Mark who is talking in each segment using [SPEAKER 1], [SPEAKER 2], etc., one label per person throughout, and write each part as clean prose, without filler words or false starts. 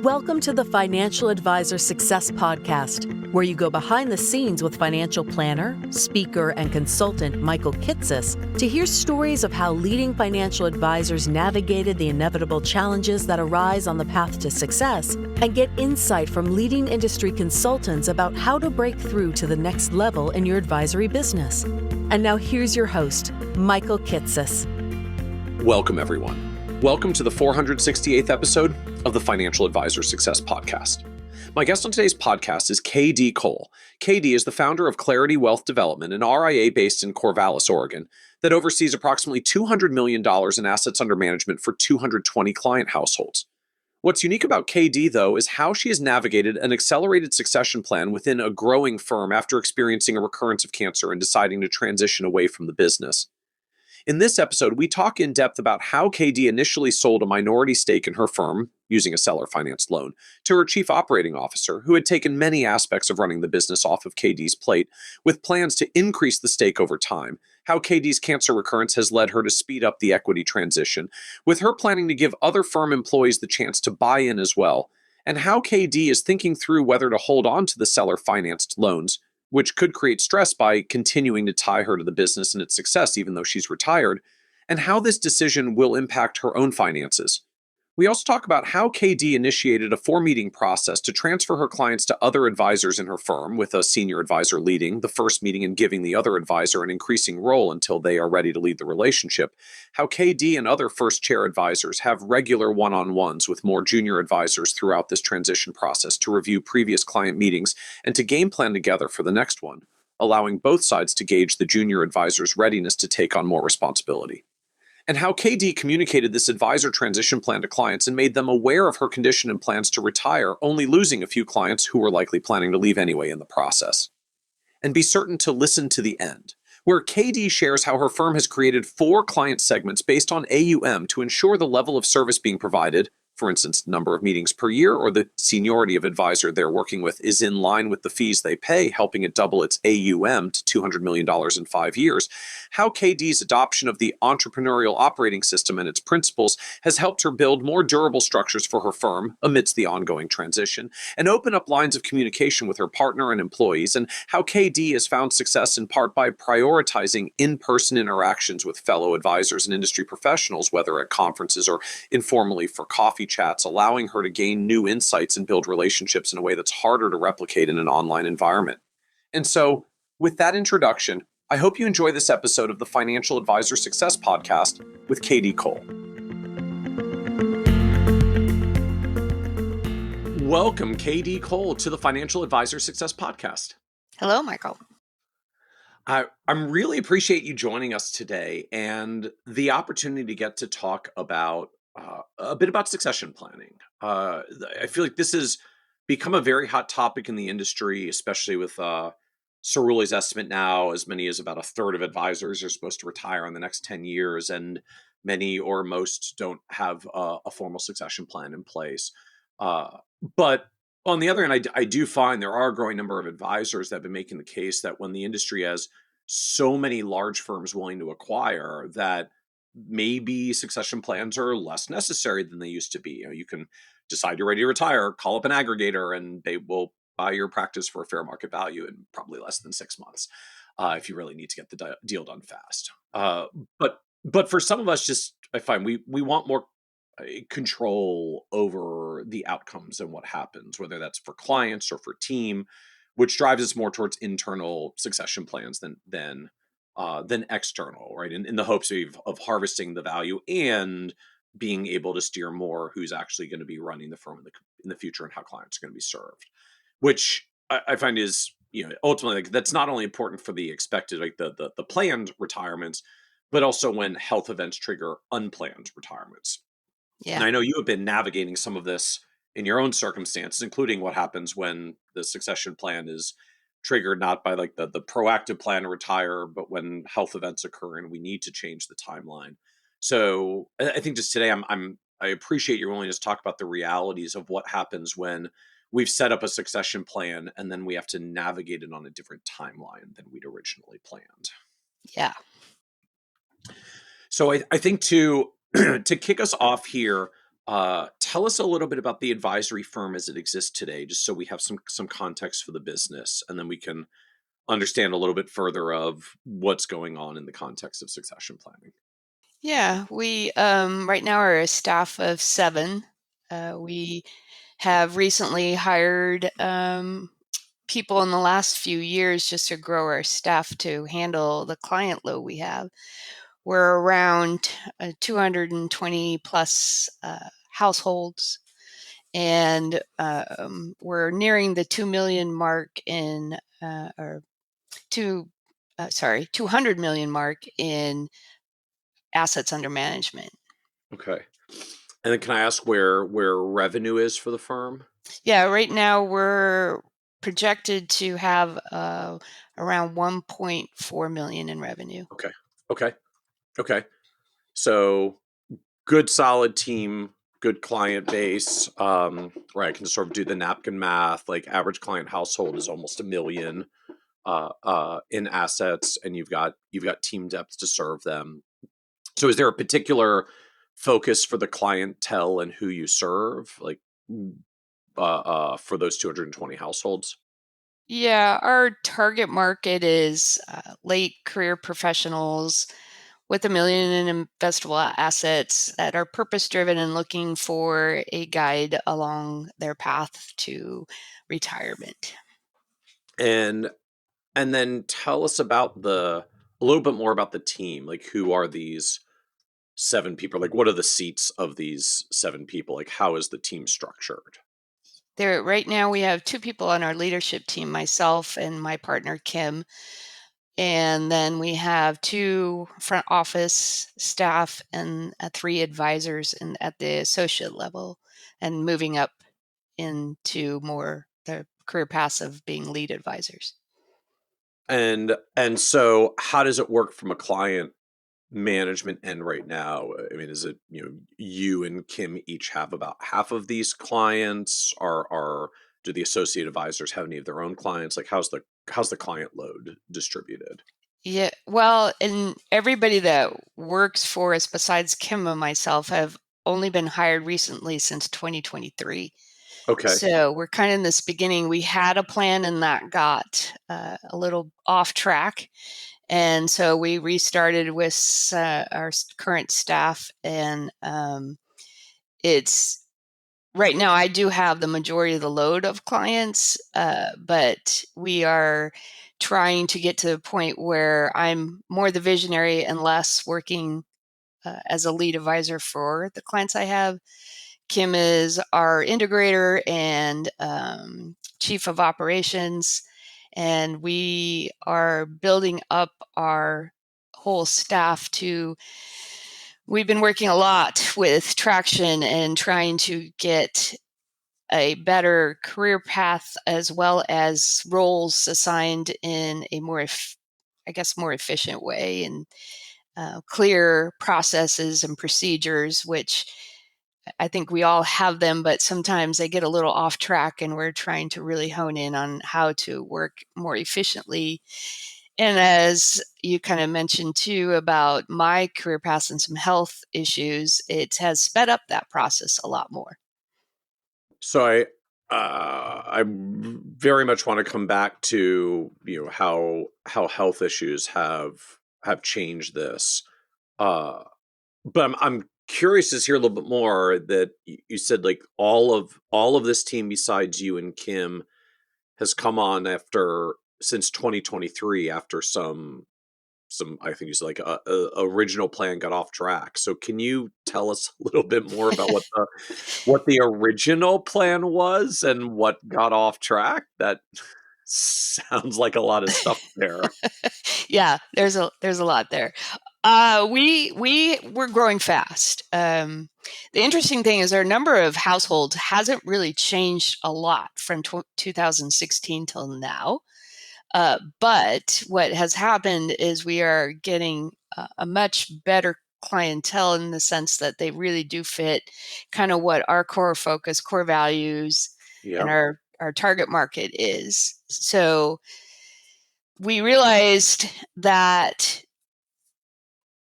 [SPEAKER 1] Welcome to the Financial Advisor Success Podcast, where you go behind the scenes with financial planner, speaker, and consultant Michael Kitces to hear stories of how leading financial advisors navigated the inevitable challenges that arise on the path to success, and get insight from leading industry consultants about how to break through to the next level in your advisory business. And now here's your host, Michael Kitces.
[SPEAKER 2] Welcome, everyone. Welcome to the 468th episode of the Financial Advisor Success Podcast. My guest on today's podcast is Dee Cole. KayDee is the founder of Clarity Wealth Development, an RIA based in Corvallis, Oregon, that oversees approximately $200 million in assets under management for 220 client households. What's unique about KayDee, though, is how she has navigated an accelerated succession plan within a growing firm after experiencing a recurrence of cancer and deciding to transition away from the business. In this episode, we talk in depth about how KayDee initially sold a minority stake in her firm, using a seller-financed loan, to her chief operating officer, who had taken many aspects of running the business off of KayDee's plate, with plans to increase the stake over time, how KayDee's cancer recurrence has led her to speed up the equity transition, with her planning to give other firm employees the chance to buy in as well, and how KayDee is thinking through whether to hold on to the seller-financed loans, which could create stress by continuing to tie her to the business and its success even though she's retired, and how this decision will impact her own finances. We also talk about how KayDee initiated a 4-meeting process to transfer her clients to other advisors in her firm, with a senior advisor leading the first meeting and giving the other advisor an increasing role until they are ready to lead the relationship, how KayDee and other first-chair advisors have regular one-on-ones with more junior advisors throughout this transition process to review previous client meetings and to game plan together for the next one, allowing both sides to gauge the junior advisor's readiness to take on more responsibility. And how KayDee communicated this advisor transition plan to clients and made them aware of her condition and plans to retire, only losing a few clients who were likely planning to leave anyway in the process. And be certain to listen to the end, where KayDee shares how her firm has created 4 client segments based on AUM to ensure the level of service being provided, for instance, number of meetings per year or the seniority of advisor they're working with, is in line with the fees they pay, helping it double its AUM to $200 million in 5 years. How KayDee's adoption of the entrepreneurial operating system and its principles has helped her build more durable structures for her firm amidst the ongoing transition, and open up lines of communication with her partner and employees, and how KayDee has found success in part by prioritizing in-person interactions with fellow advisors and industry professionals, whether at conferences or informally for coffee chats, allowing her to gain new insights and build relationships in a way that's harder to replicate in an online environment. And so, with that introduction, I hope you enjoy this episode of the Financial Advisor Success Podcast with KayDee Cole. Welcome, KayDee Cole, to the Financial Advisor Success Podcast.
[SPEAKER 3] Hello, Michael.
[SPEAKER 2] I'm really appreciate you joining us today and the opportunity to get to talk about a bit about succession planning. I feel like this has become a very hot topic in the industry, especially with Cerulli's estimate now, as many as about a third of advisors are supposed to retire in the next 10 years, and many or most don't have a formal succession plan in place. But on the other hand, I do find there are a growing number of advisors that have been making the case that when the industry has so many large firms willing to acquire, that maybe succession plans are less necessary than they used to be. You can decide you're ready to retire, call up an aggregator, and they will buy your practice for a fair market value in probably less than 6 months, if you really need to get the deal done fast. But for some of us, just I find we want more control over the outcomes and what happens, whether that's for clients or for team, which drives us more towards internal succession plans than external, right? In the hopes of harvesting the value and being able to steer more who's actually going to be running the firm in the future and how clients are going to be served, which I find is, ultimately, like, that's not only important for the expected, like the planned retirements, but also when health events trigger unplanned retirements.
[SPEAKER 3] Yeah.
[SPEAKER 2] And I know you have been navigating some of this in your own circumstances, including what happens when the succession plan is triggered not by like the proactive plan to retire, but when health events occur and we need to change the timeline. So I think just today I appreciate your willingness to talk about the realities of what happens when we've set up a succession plan and then we have to navigate it on a different timeline than we'd originally planned.
[SPEAKER 3] Yeah.
[SPEAKER 2] So I think to kick us off here, tell us a little bit about the advisory firm as it exists today, just so we have some context for the business, and then we can understand a little bit further of what's going on in the context of succession planning.
[SPEAKER 3] Yeah, we right now are a staff of 7. We have recently hired people in the last few years just to grow our staff to handle the client load we have. We're around 220 plus households, and we're nearing the 2 million mark in, or 200 million mark in assets under management.
[SPEAKER 2] Okay. And then can I ask where revenue is for the firm?
[SPEAKER 3] Yeah, right now we're projected to have around 1.4 million in revenue.
[SPEAKER 2] Okay. Okay. Okay. So good solid team, good client base. Right. I can sort of do the napkin math. Like average client household is almost 1 million in assets, and you've got team depth to serve them. So is there a particular focus for the clientele and who you serve, like for those 220 households?
[SPEAKER 3] Yeah, our target market is late career professionals with 1 million in investable assets that are purpose driven and looking for a guide along their path to retirement.
[SPEAKER 2] And then tell us about a little bit more about the team. Like, who are these 7 people? Like, what are the seats of these 7 people? Like, how is the team structured?
[SPEAKER 3] There, right now we have 2 people on our leadership team, myself and my partner Kim. And then we have 2 front office staff and 3 advisors at the associate level, and moving up into more the career paths of being lead advisors.
[SPEAKER 2] And so how does it work from a client management end right now? I mean, is it, you and Kim each have about half of these clients? Do the associate advisors have any of their own clients? Like, how's the client load distributed?
[SPEAKER 3] Yeah, well, and everybody that works for us besides Kim and myself have only been hired recently since 2023.
[SPEAKER 2] Okay.
[SPEAKER 3] So we're kind of in this beginning. We had a plan and that got a little off track. And so we restarted with our current staff. And it's right now, I do have the majority of the load of clients, but we are trying to get to the point where I'm more the visionary and less working as a lead advisor for the clients I have. Kim is our integrator and chief of operations, and we are building up our whole staff to. We've been working a lot with traction and trying to get a better career path as well as roles assigned in a more efficient way, and clear processes and procedures, which I think we all have them, but sometimes they get a little off track, and we're trying to really hone in on how to work more efficiently. And as you kind of mentioned too about my career path and some health issues, it has sped up that process a lot more.
[SPEAKER 2] So I very much want to come back to, how health issues have changed this. But I'm curious to hear a little bit more. That you said, like, all of this team besides you and Kim has come on since 2023, after some I think you said, like, a original plan got off track. So can you tell us a little bit more about what the original plan was and what got off track? That sounds like a lot of stuff there.
[SPEAKER 3] Yeah, there's a lot there. We were growing fast. The interesting thing is our number of households hasn't really changed a lot from 2016 till now. But what has happened is we are getting a much better clientele in the sense that they really do fit kind of what our core focus, core values, and
[SPEAKER 2] Yeah.
[SPEAKER 3] our target market is. So we realized that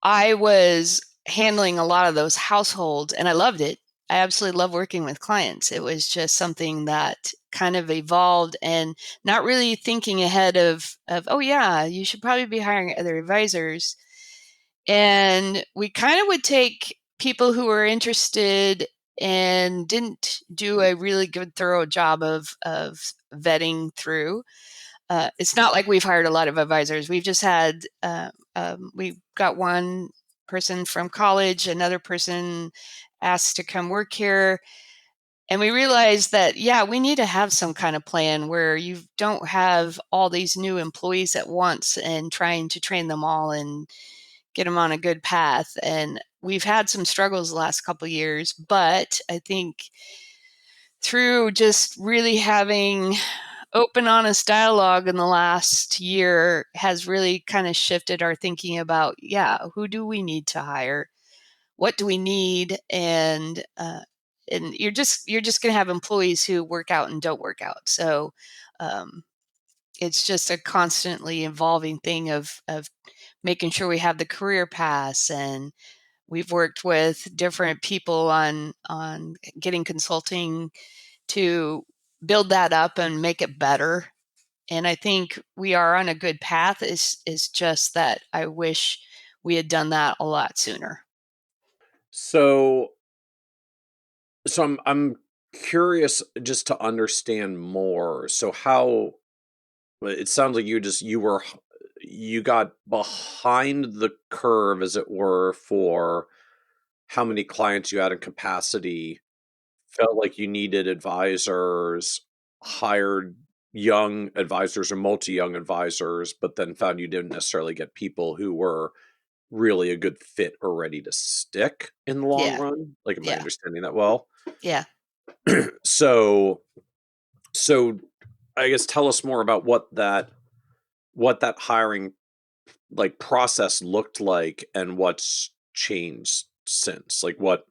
[SPEAKER 3] I was handling a lot of those households and I loved it. I absolutely love working with clients. It was just something that kind of evolved, and not really thinking ahead of oh yeah, you should probably be hiring other advisors. And we kind of would take people who were interested and didn't do a really good, thorough job of vetting through. It's not like we've hired a lot of advisors. We've just had, we got one person from college, another person asked to come work here. And we realized that, yeah, we need to have some kind of plan where you don't have all these new employees at once and trying to train them all and get them on a good path. And we've had some struggles the last couple of years, but I think through just really having open, honest dialogue in the last year has really kind of shifted our thinking about, yeah, who do we need to hire? What do we need? And you're just going to have employees who work out and don't work out. So um, it's just a constantly evolving thing of making sure we have the career paths. And we've worked with different people on getting consulting to build that up and make it better. And I think we are on a good path. Is just that I wish we had done that a lot sooner.
[SPEAKER 2] So I'm curious just to understand more. So how it sounds like you got behind the curve, as it were, for how many clients you had in capacity, felt like you needed advisors, hired young advisors or multi-young advisors, but then found you didn't necessarily get people who were really a good fit or ready to stick in the long
[SPEAKER 3] Yeah.
[SPEAKER 2] run. Like, am I
[SPEAKER 3] Yeah.
[SPEAKER 2] understanding that well?
[SPEAKER 3] Yeah.
[SPEAKER 2] So I guess tell us more about what that hiring like process looked like and what's changed since. Like what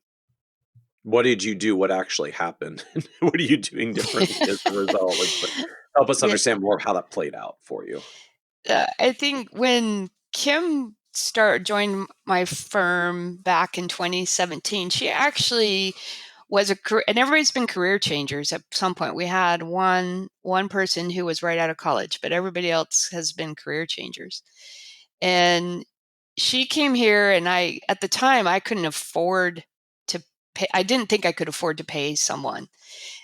[SPEAKER 2] did you do? What actually happened? What are you doing differently as a result? Like, help us
[SPEAKER 3] Yeah.
[SPEAKER 2] understand more of how that played out for you.
[SPEAKER 3] I think when Kim joined my firm back in 2017, she actually was and everybody's been career changers at some point. We had one person who was right out of college, but everybody else has been career changers. And she came here, and at the time I couldn't afford to pay. I didn't think I could afford to pay someone.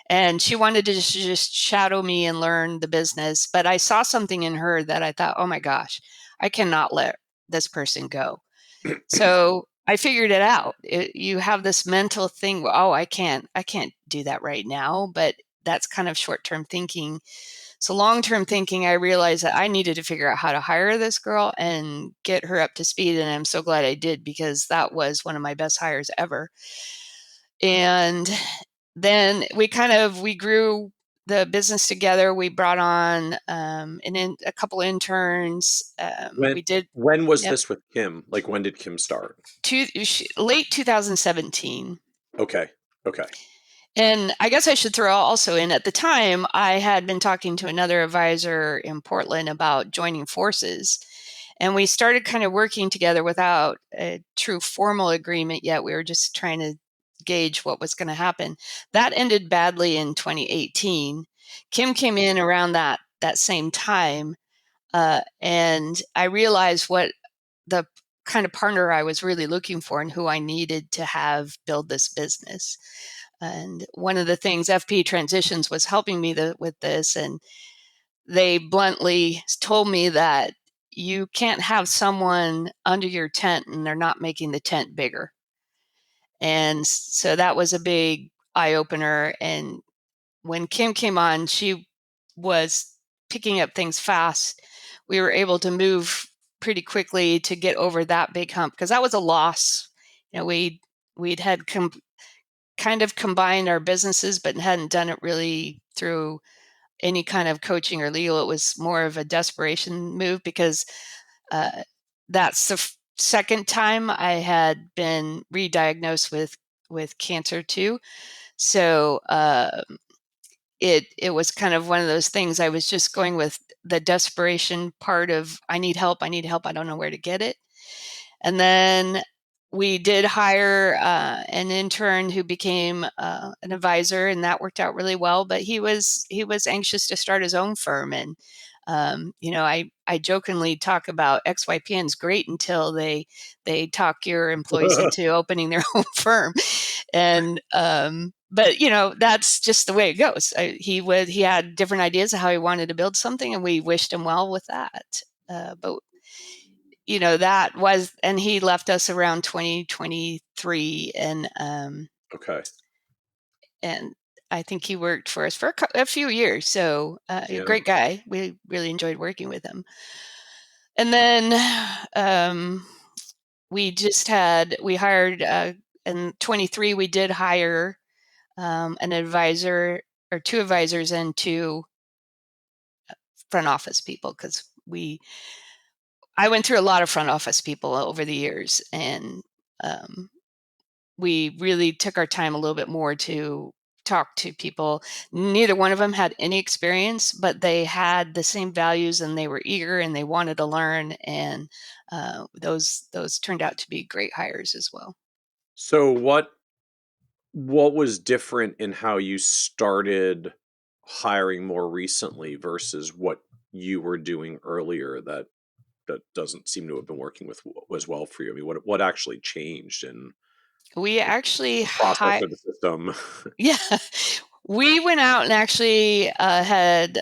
[SPEAKER 3] And she wanted to just shadow me and learn the business. But I saw something in her that I thought, oh my gosh, I cannot let this person go. So I figured it out. You have this mental thing, oh, I can't do that right now. But that's kind of short-term thinking. So long-term thinking, I realized that I needed to figure out how to hire this girl and get her up to speed. And I'm so glad I did, because that was one of my best hires ever. And then we grew the business together. We brought on a couple interns. We did.
[SPEAKER 2] When was
[SPEAKER 3] Yep.
[SPEAKER 2] this with Kim? Like, when did Kim start?
[SPEAKER 3] Late 2017.
[SPEAKER 2] Okay.
[SPEAKER 3] And I guess I should throw also in, at the time, I had been talking to another advisor in Portland about joining forces. And we started kind of working together without a true formal agreement yet. We were just trying to gauge what was going to happen. That ended badly in 2018. Kim came in around that same time. And I realized what the kind of partner I was really looking for and who I needed to have build this business. And one of the things FP Transitions was helping me with this, and they bluntly told me that you can't have someone under your tent and they're not making the tent bigger. And so that was a big eye opener. And when Kim came on, she was picking up things fast. We were able to move pretty quickly to get over that big hump, because that was a loss. We'd had kind of combined our businesses, but hadn't done it really through any kind of coaching or legal. It was more of a desperation move, because that's the second time I had been re-diagnosed with cancer too. So it was kind of one of those things. I was just going with the desperation part of, I need help, I don't know where to get it. And then we did hire an intern who became an advisor, and that worked out really well. But he was anxious to start his own firm, and I jokingly talk about XYPN's great until they talk your employees into opening their own firm, and but that's just the way it goes. He had different ideas of how he wanted to build something, and we wished him well with that. But that was, and he left us around 2023, and
[SPEAKER 2] Okay.
[SPEAKER 3] and I think he worked for us for a few years. So a great guy. We really enjoyed working with him. And then we hired in 23. We did hire an advisor, or two advisors and two front office people, because I went through a lot of front office people over the years, and we really took our time a little bit more to talk to people. Neither one of them had any experience, but they had the same values, and they were eager, and they wanted to learn, and those turned out to be great hires as well.
[SPEAKER 2] So what was different in how you started hiring more recently versus what you were doing earlier that doesn't seem to have been working with as well for you? I mean, what actually changed in
[SPEAKER 3] We actually
[SPEAKER 2] the process or the system?
[SPEAKER 3] yeah, we went out and actually had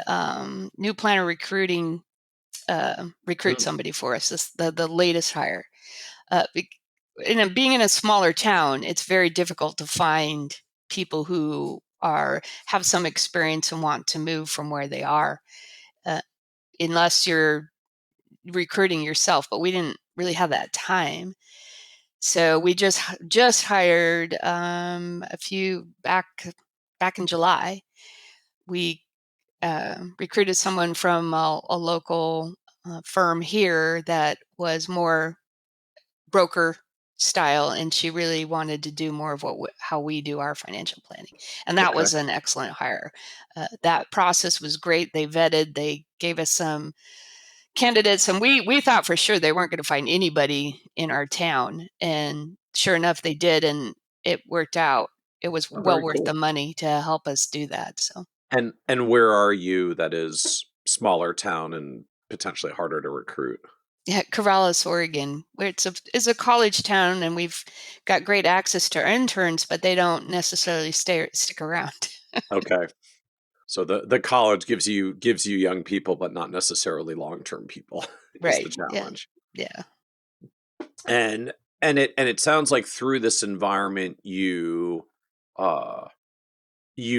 [SPEAKER 3] new planner recruiting recruit somebody for us. This the latest hire. Being in a smaller town, it's very difficult to find people who have some experience and want to move from where they are, unless you're recruiting yourself. But we didn't really have that time, so we just hired a few back in July. We recruited someone from a local firm here that was more broker style, and she really wanted to do more of how we do our financial planning, and that was an excellent hire. That process was great. They vetted, they gave us some candidates, and we thought for sure they weren't going to find anybody in our town, and sure enough they did, and it worked out. It was well worth the money to help us do that. So
[SPEAKER 2] and where are you that is smaller town and potentially harder to recruit?
[SPEAKER 3] Yeah, Corvallis, Oregon, where it's a college town, and we've got great access to our interns, but they don't necessarily stick around.
[SPEAKER 2] Okay. So the college gives you young people, but not necessarily long-term people is the
[SPEAKER 3] Right. Yeah.
[SPEAKER 2] challenge.
[SPEAKER 3] Yeah.
[SPEAKER 2] And it sounds like through this environment you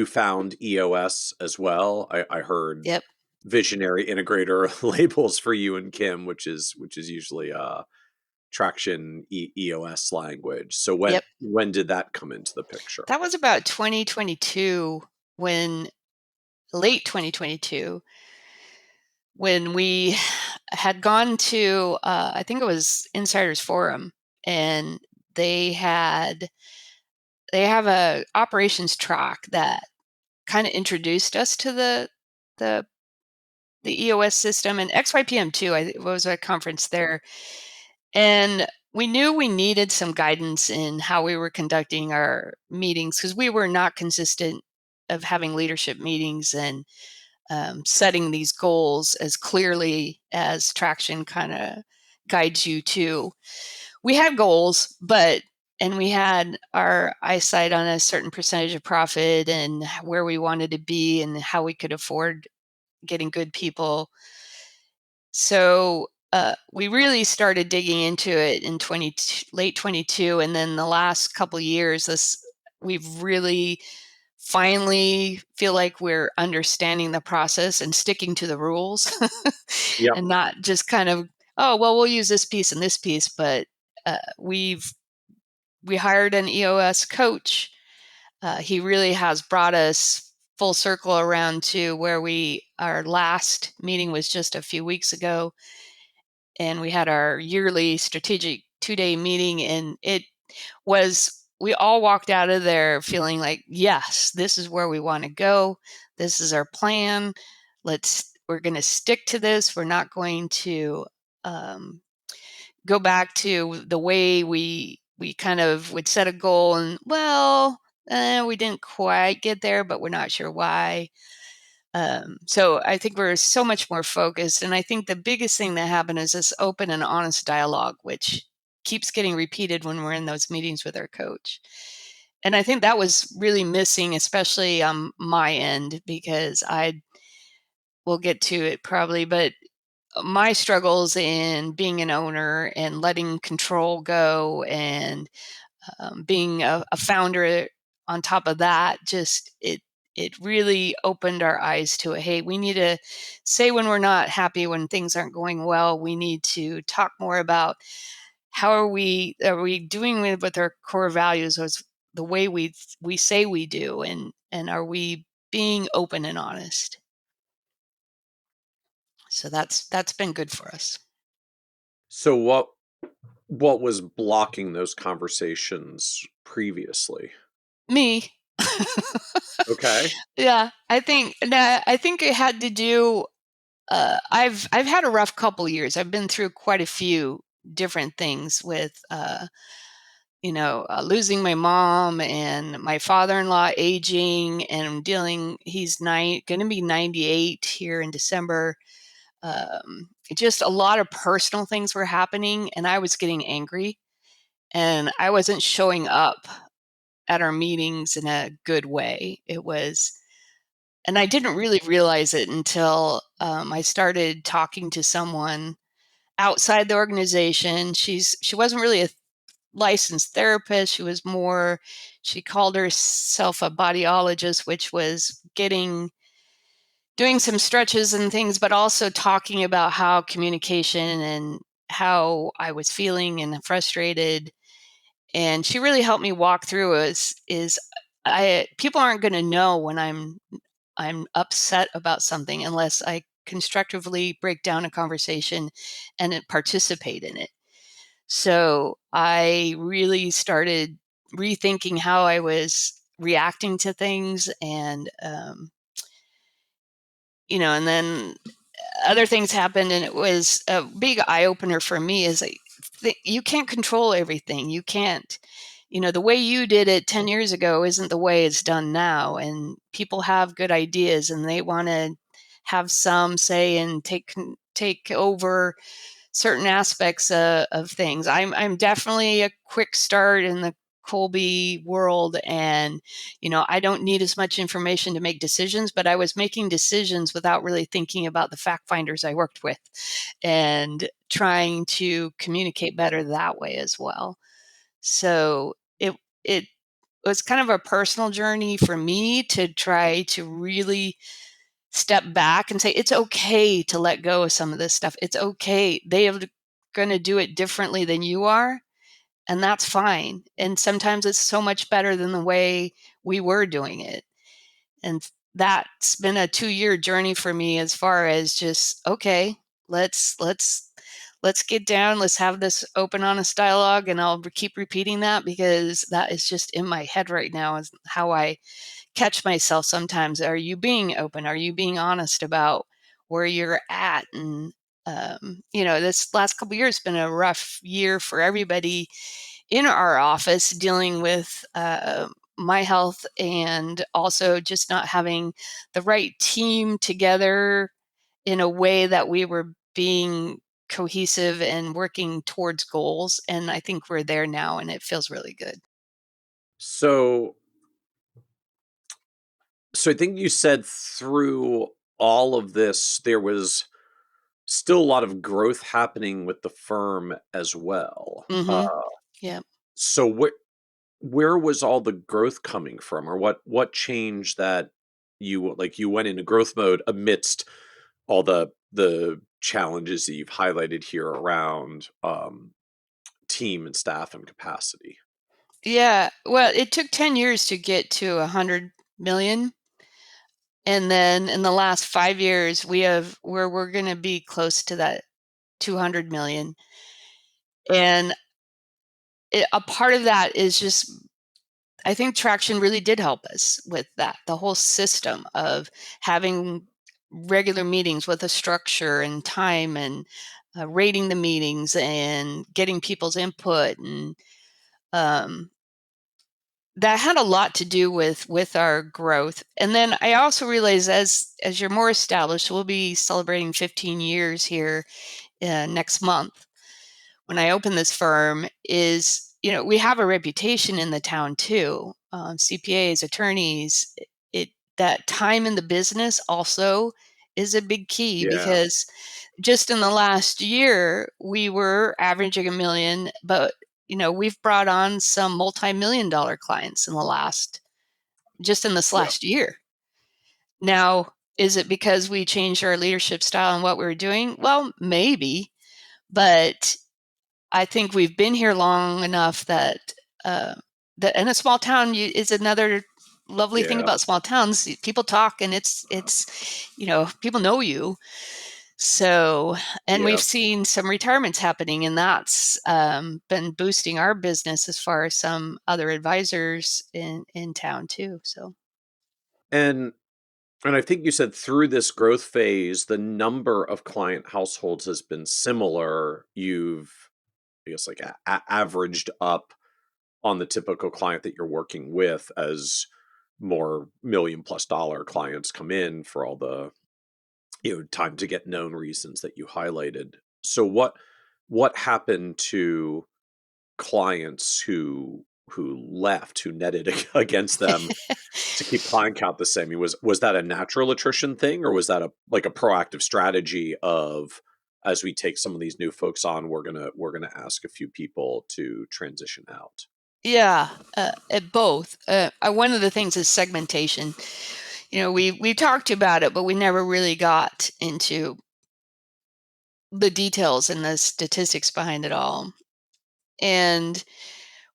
[SPEAKER 2] found EOS as well. I heard
[SPEAKER 3] Yep.
[SPEAKER 2] visionary integrator labels for you and Kim, which is usually traction EOS language. So when did that come into the picture?
[SPEAKER 3] That was about 2022, late 2022, when we had gone to I think it was Insiders Forum, and they have a operations track that kind of introduced us to the EOS system, and XYPM too. I was at a conference there, and we knew we needed some guidance in how we were conducting our meetings, because we were not consistent of having leadership meetings and setting these goals as clearly as Traction kind of guides you to. We had goals, and we had our eyesight on a certain percentage of profit and where we wanted to be and how we could afford getting good people. So we really started digging into it in late 22, and then the last couple of years, we've really finally feel like we're understanding the process and sticking to the rules, and not just kind of, oh well, we'll use this piece and this piece. But we hired an EOS coach. He really has brought us full circle around to where our last meeting was just a few weeks ago, and we had our yearly strategic 2-day meeting, and we all walked out of there feeling like, yes, this is where we want to go. This is our plan. We're going to stick to this. We're not going to go back to the way we we kind of would set a goal and, well, we didn't quite get there, but we're not sure why. So I think we're so much more focused. And I think the biggest thing that happened is this open and honest dialogue, which keeps getting repeated when we're in those meetings with our coach. And I think that was really missing, especially on my end, because we'll get to it probably, but my struggles in being an owner and letting control go and being a founder on top of that, just it really opened our eyes to it. Hey, we need to say when we're not happy, when things aren't going well. We need to talk more about how are we doing with our core values, as the way we say we do, and are we being open and honest? So that's been good for us.
[SPEAKER 2] So what was blocking those conversations previously?
[SPEAKER 3] Me.
[SPEAKER 2] Okay.
[SPEAKER 3] Yeah, I think it had to do. I've had a rough couple years. I've been through quite a few different things with, losing my mom and my father-in-law aging and dealing. He's going to be 98 here in December. Just a lot of personal things were happening, and I was getting angry, and I wasn't showing up at our meetings in a good way. And I didn't really realize it until I started talking to someone outside the organization. She wasn't really a licensed therapist. She called herself a bodyologist, which was doing some stretches and things, but also talking about how communication and how I was feeling and frustrated. And she really helped me walk through people aren't going to know when I'm upset about something unless I constructively break down a conversation and participate in it. So I really started rethinking how I was reacting to things, and and then other things happened, and it was a big eye opener for me. Is like, you can't control everything. You can't. The way you did it 10 years ago isn't the way it's done now. And people have good ideas and they want to have some say and take over certain aspects of things. I'm definitely a quick start in the Colby world, and I don't need as much information to make decisions, but I was making decisions without really thinking about the fact finders I worked with, and trying to communicate better that way as well. So it was kind of a personal journey for me to try to really step back and say, it's okay to let go of some of this stuff. It's okay. They are going to do it differently than you are. And that's fine. And sometimes it's so much better than the way we were doing it. And that's been a 2-year journey for me, as far as just, okay, let's get down, let's have this open, honest dialogue. And I'll keep repeating that, because that is just in my head right now, is how I catch myself sometimes. Are you being open? Are you being honest about where you're at? And this last couple of years has been a rough year for everybody in our office, dealing with my health, and also just not having the right team together in a way that we were being cohesive and working towards goals. And I think we're there now, and it feels really good.
[SPEAKER 2] So I think you said through all of this, there was still a lot of growth happening with the firm as well.
[SPEAKER 3] Mm-hmm. Yeah.
[SPEAKER 2] So where was all the growth coming from, or what changed that you went into growth mode amidst all the challenges that you've highlighted here around team and staff and capacity?
[SPEAKER 3] Yeah. Well, it took 10 years to get to 100 million. And then in the last 5 years, we're going to be close to that 200 million. And a part of that is just, I think traction really did help us with that. The whole system of having regular meetings with a structure and time, and rating the meetings and getting people's input, and that had a lot to do with our growth. And then I also realized as you're more established, we'll be celebrating 15 years here next month when I opened this firm, is, we have a reputation in the town too. CPAs, attorneys, that time in the business also is a big key,
[SPEAKER 2] Yeah.
[SPEAKER 3] because just in the last year, we were averaging $1 million, but we've brought on some multi-million dollar clients in this
[SPEAKER 2] Yeah.
[SPEAKER 3] last year. Now, is it because we changed our leadership style and what we were doing? Well, maybe, but I think we've been here long enough that in a small town is another lovely thing
[SPEAKER 2] Yeah.
[SPEAKER 3] about small towns. People talk, and it's people know you. So, and
[SPEAKER 2] Yeah.
[SPEAKER 3] we've seen some retirements happening, and that's been boosting our business as far as some other advisors in town too. So,
[SPEAKER 2] And I think you said through this growth phase, the number of client households has been similar. You've, I guess, like averaged up on the typical client that you're working with as more $1 million+ clients come in for all the time to get known reasons that you highlighted. So what happened to clients who left, who netted against them to keep client count the same? I mean, was that a natural attrition thing, or was that a proactive strategy of, as we take some of these new folks on, we're gonna ask a few people to transition out?
[SPEAKER 3] yeah, both. One of the things is segmentation. We talked about it, but we never really got into the details and the statistics behind it all. And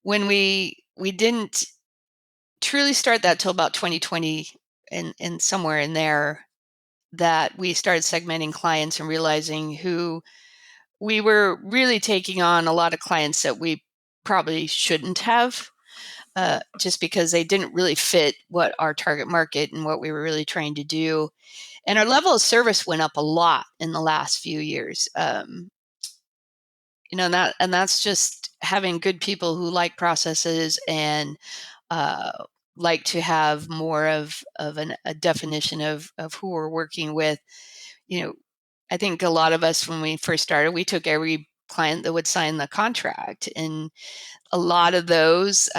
[SPEAKER 3] when we didn't truly start that till about 2020, and somewhere in there, that we started segmenting clients and realizing who we were really taking on a lot of clients that we probably shouldn't have, just because they didn't really fit what our target market and what we were really trying to do. And our level of service went up a lot in the last few years. That's just having good people who like processes and uh, like to have more of a definition of who we're working with. I think a lot of us, when we first started, we took every client that would sign the contract, and a lot of those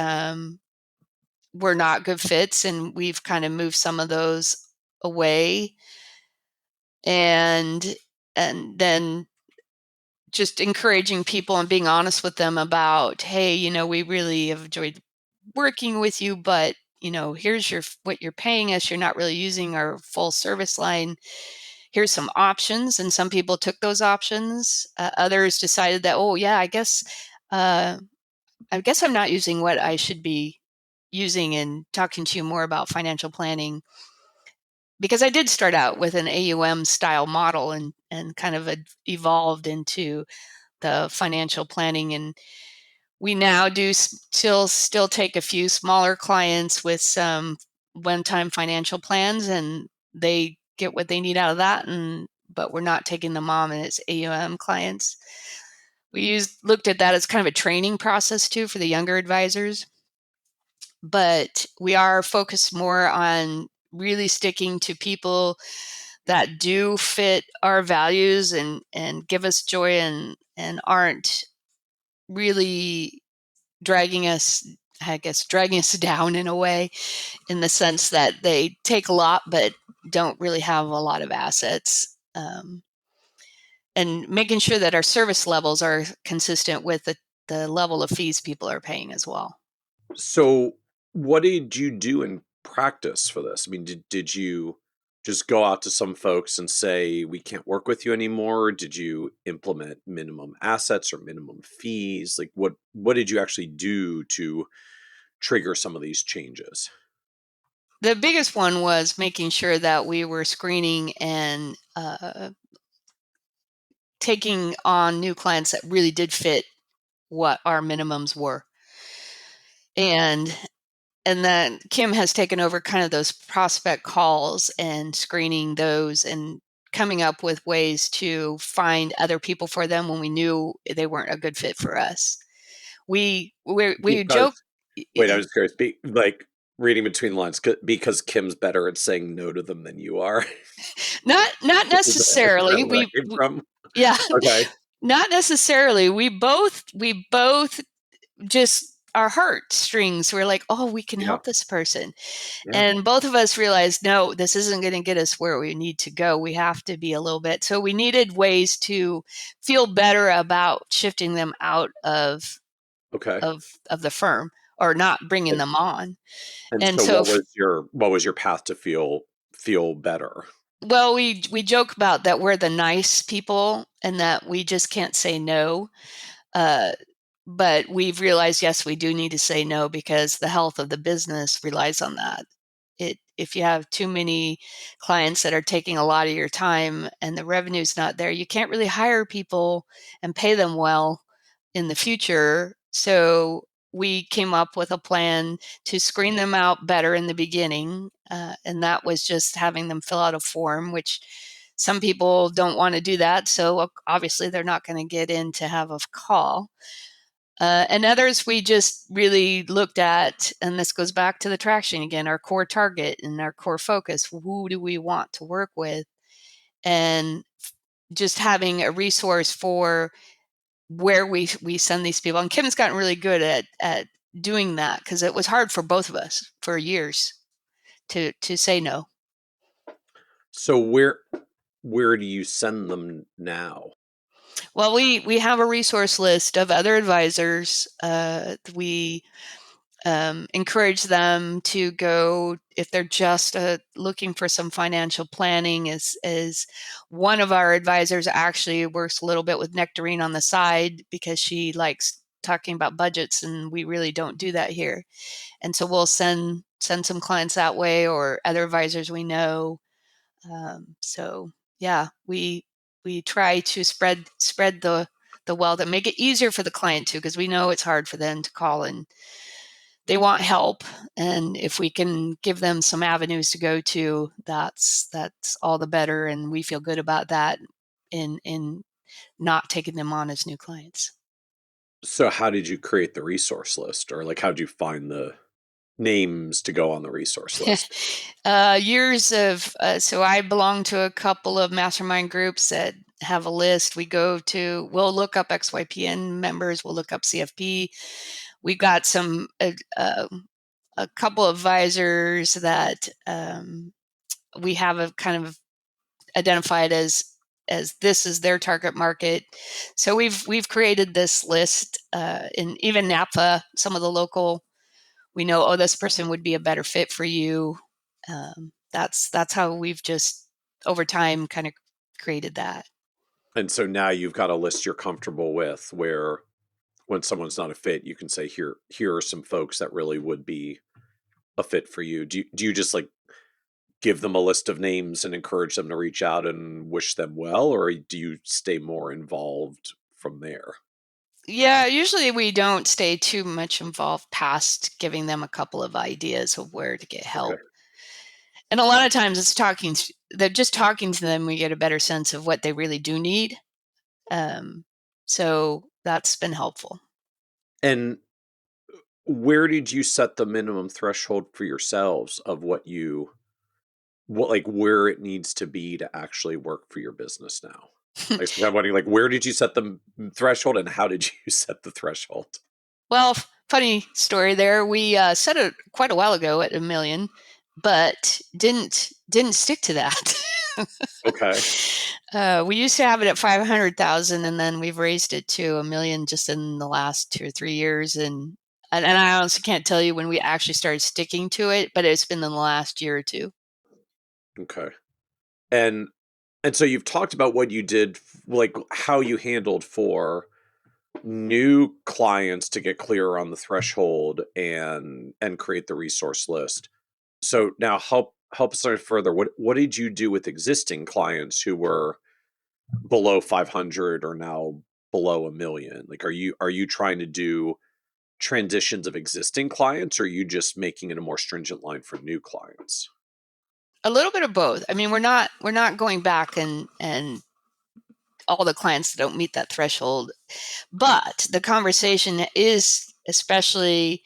[SPEAKER 3] were not good fits, and we've kind of moved some of those away, and then just encouraging people and being honest with them about, hey, we really have enjoyed working with you, but here's what you're paying us. You're not really using our full service line. Here's some options. And some people took those options. Others decided that, oh yeah, I guess I'm not using what I should be using, and talking to you more about financial planning, because I did start out with an AUM style model, and kind of evolved into the financial planning. And we now do still take a few smaller clients with some one-time financial plans, and they get what they need out of that. But we're not taking them on as AUM clients. We looked at that as kind of a training process too for the younger advisors. But we are focused more on really sticking to people that do fit our values and give us joy, and aren't really dragging us down in a way, in the sense that they take a lot but don't really have a lot of assets, and making sure that our service levels are consistent with the level of fees people are paying as well.
[SPEAKER 2] So, what did you do in practice for this? I mean, did you just go out to some folks and say, we can't work with you anymore? Did you implement minimum assets or minimum fees? Like, what did you actually do to trigger some of these changes?
[SPEAKER 3] The biggest one was making sure that we were screening and taking on new clients that really did fit what our minimums were. And then Kim has taken over kind of those prospect calls and screening those, and coming up with ways to find other people for them when we knew they weren't a good fit for us. we
[SPEAKER 2] Because
[SPEAKER 3] joke.
[SPEAKER 2] wait, I was curious. Like reading between the lines, because Kim's better at saying no to them than you are.
[SPEAKER 3] Not
[SPEAKER 2] Is
[SPEAKER 3] necessarily.
[SPEAKER 2] that where that came from?
[SPEAKER 3] Yeah,
[SPEAKER 2] Okay.
[SPEAKER 3] not necessarily. We both just our heartstrings were like, oh, we can
[SPEAKER 2] Yeah.
[SPEAKER 3] help this person.
[SPEAKER 2] Yeah.
[SPEAKER 3] And both of us realized, no, this isn't going to get us where we need to go. We have to be a little bit. So we needed ways to feel better about shifting them out
[SPEAKER 2] Okay.
[SPEAKER 3] of the firm or not bringing
[SPEAKER 2] And,
[SPEAKER 3] them on.
[SPEAKER 2] and
[SPEAKER 3] And
[SPEAKER 2] so
[SPEAKER 3] so,
[SPEAKER 2] what was your path to feel better?
[SPEAKER 3] well, we joke about that we're the nice people and that we just can't say no. Uh, but we've realized, yes, we do need to say no because the health of the business relies on that. If you have too many clients that are taking a lot of your time and the revenue's not there, you can't really hire people and pay them well in the future. So we came up with a plan to screen them out better in the beginning, and that was just having them fill out a form, which some people don't want to do that. So obviously they're not going to get in to have a call. And others we just really looked at, and this goes back to the traction again, our core target and our core focus. Who do we want to work with? And just having a resource for where we send these people. And Kim's gotten really good at doing that because it was hard for both of us for years to say no.
[SPEAKER 2] So where do you send them now?
[SPEAKER 3] Well, we have a resource list of other advisors. We encourage them to go if they're just looking for some financial planning. Is one of our advisors actually works a little bit with Nectarine on the side because she likes talking about budgets, and we really don't do that here. And so we'll send some clients that way or other advisors we know. So yeah, we try to spread the wealth and make it easier for the client too, because we know it's hard for them to call and they want help. And if we can give them some avenues to go to, that's all the better. And we feel good about that in not taking them on as new clients.
[SPEAKER 2] So how did you create the resource list, or like how did you find the names to go on the resource list?
[SPEAKER 3] Years of so I belong to a couple of mastermind groups that have a list. We'll look up XYPN members, we'll look up CFP. We got some a couple of advisors that we have a kind of identified as this is their target market. So we've created this list, and even Napa, some of the local, we know, oh, this person would be a better fit for you. That's how we've just over time kind of created that.
[SPEAKER 2] And so now you've got a list you're comfortable with where when someone's not a fit, you can say, here are some folks that really would be a fit for you. Do you just like give them a list of names and encourage them to reach out and wish them well, or do you stay more involved from there?
[SPEAKER 3] Yeah, usually we don't stay too much involved past giving them a couple of ideas of where to get
[SPEAKER 2] Okay.
[SPEAKER 3] help. And a lot of times it's they're just talking to them, we get a better sense of what they really do need. Um, so that's been helpful.
[SPEAKER 2] And where did you set the minimum threshold for yourselves of what like where it needs to be to actually work for your business now? Like, so I'm wondering, like, where did you set the threshold, and how did you set the threshold?
[SPEAKER 3] Well, funny story there. We set it quite a while ago at 1 million, but didn't stick to that.
[SPEAKER 2] Okay.
[SPEAKER 3] We used to have it at 500,000, and then we've raised it to 1 million just in the last 2 or 3 years. And I honestly can't tell you when we actually started sticking to it, but it's been in the last year or two.
[SPEAKER 2] Okay. And so you've talked about what you did, like how you handled for new clients to get clearer on the threshold and create the resource list. So now help us learn further. What did you do with existing clients who were below 500 or now below 1 million? Like, are you trying to do transitions of existing clients, or are you just making it a more stringent line for new clients?
[SPEAKER 3] A little bit of both. I mean, we're not going back and all the clients that don't meet that threshold. But the conversation is, especially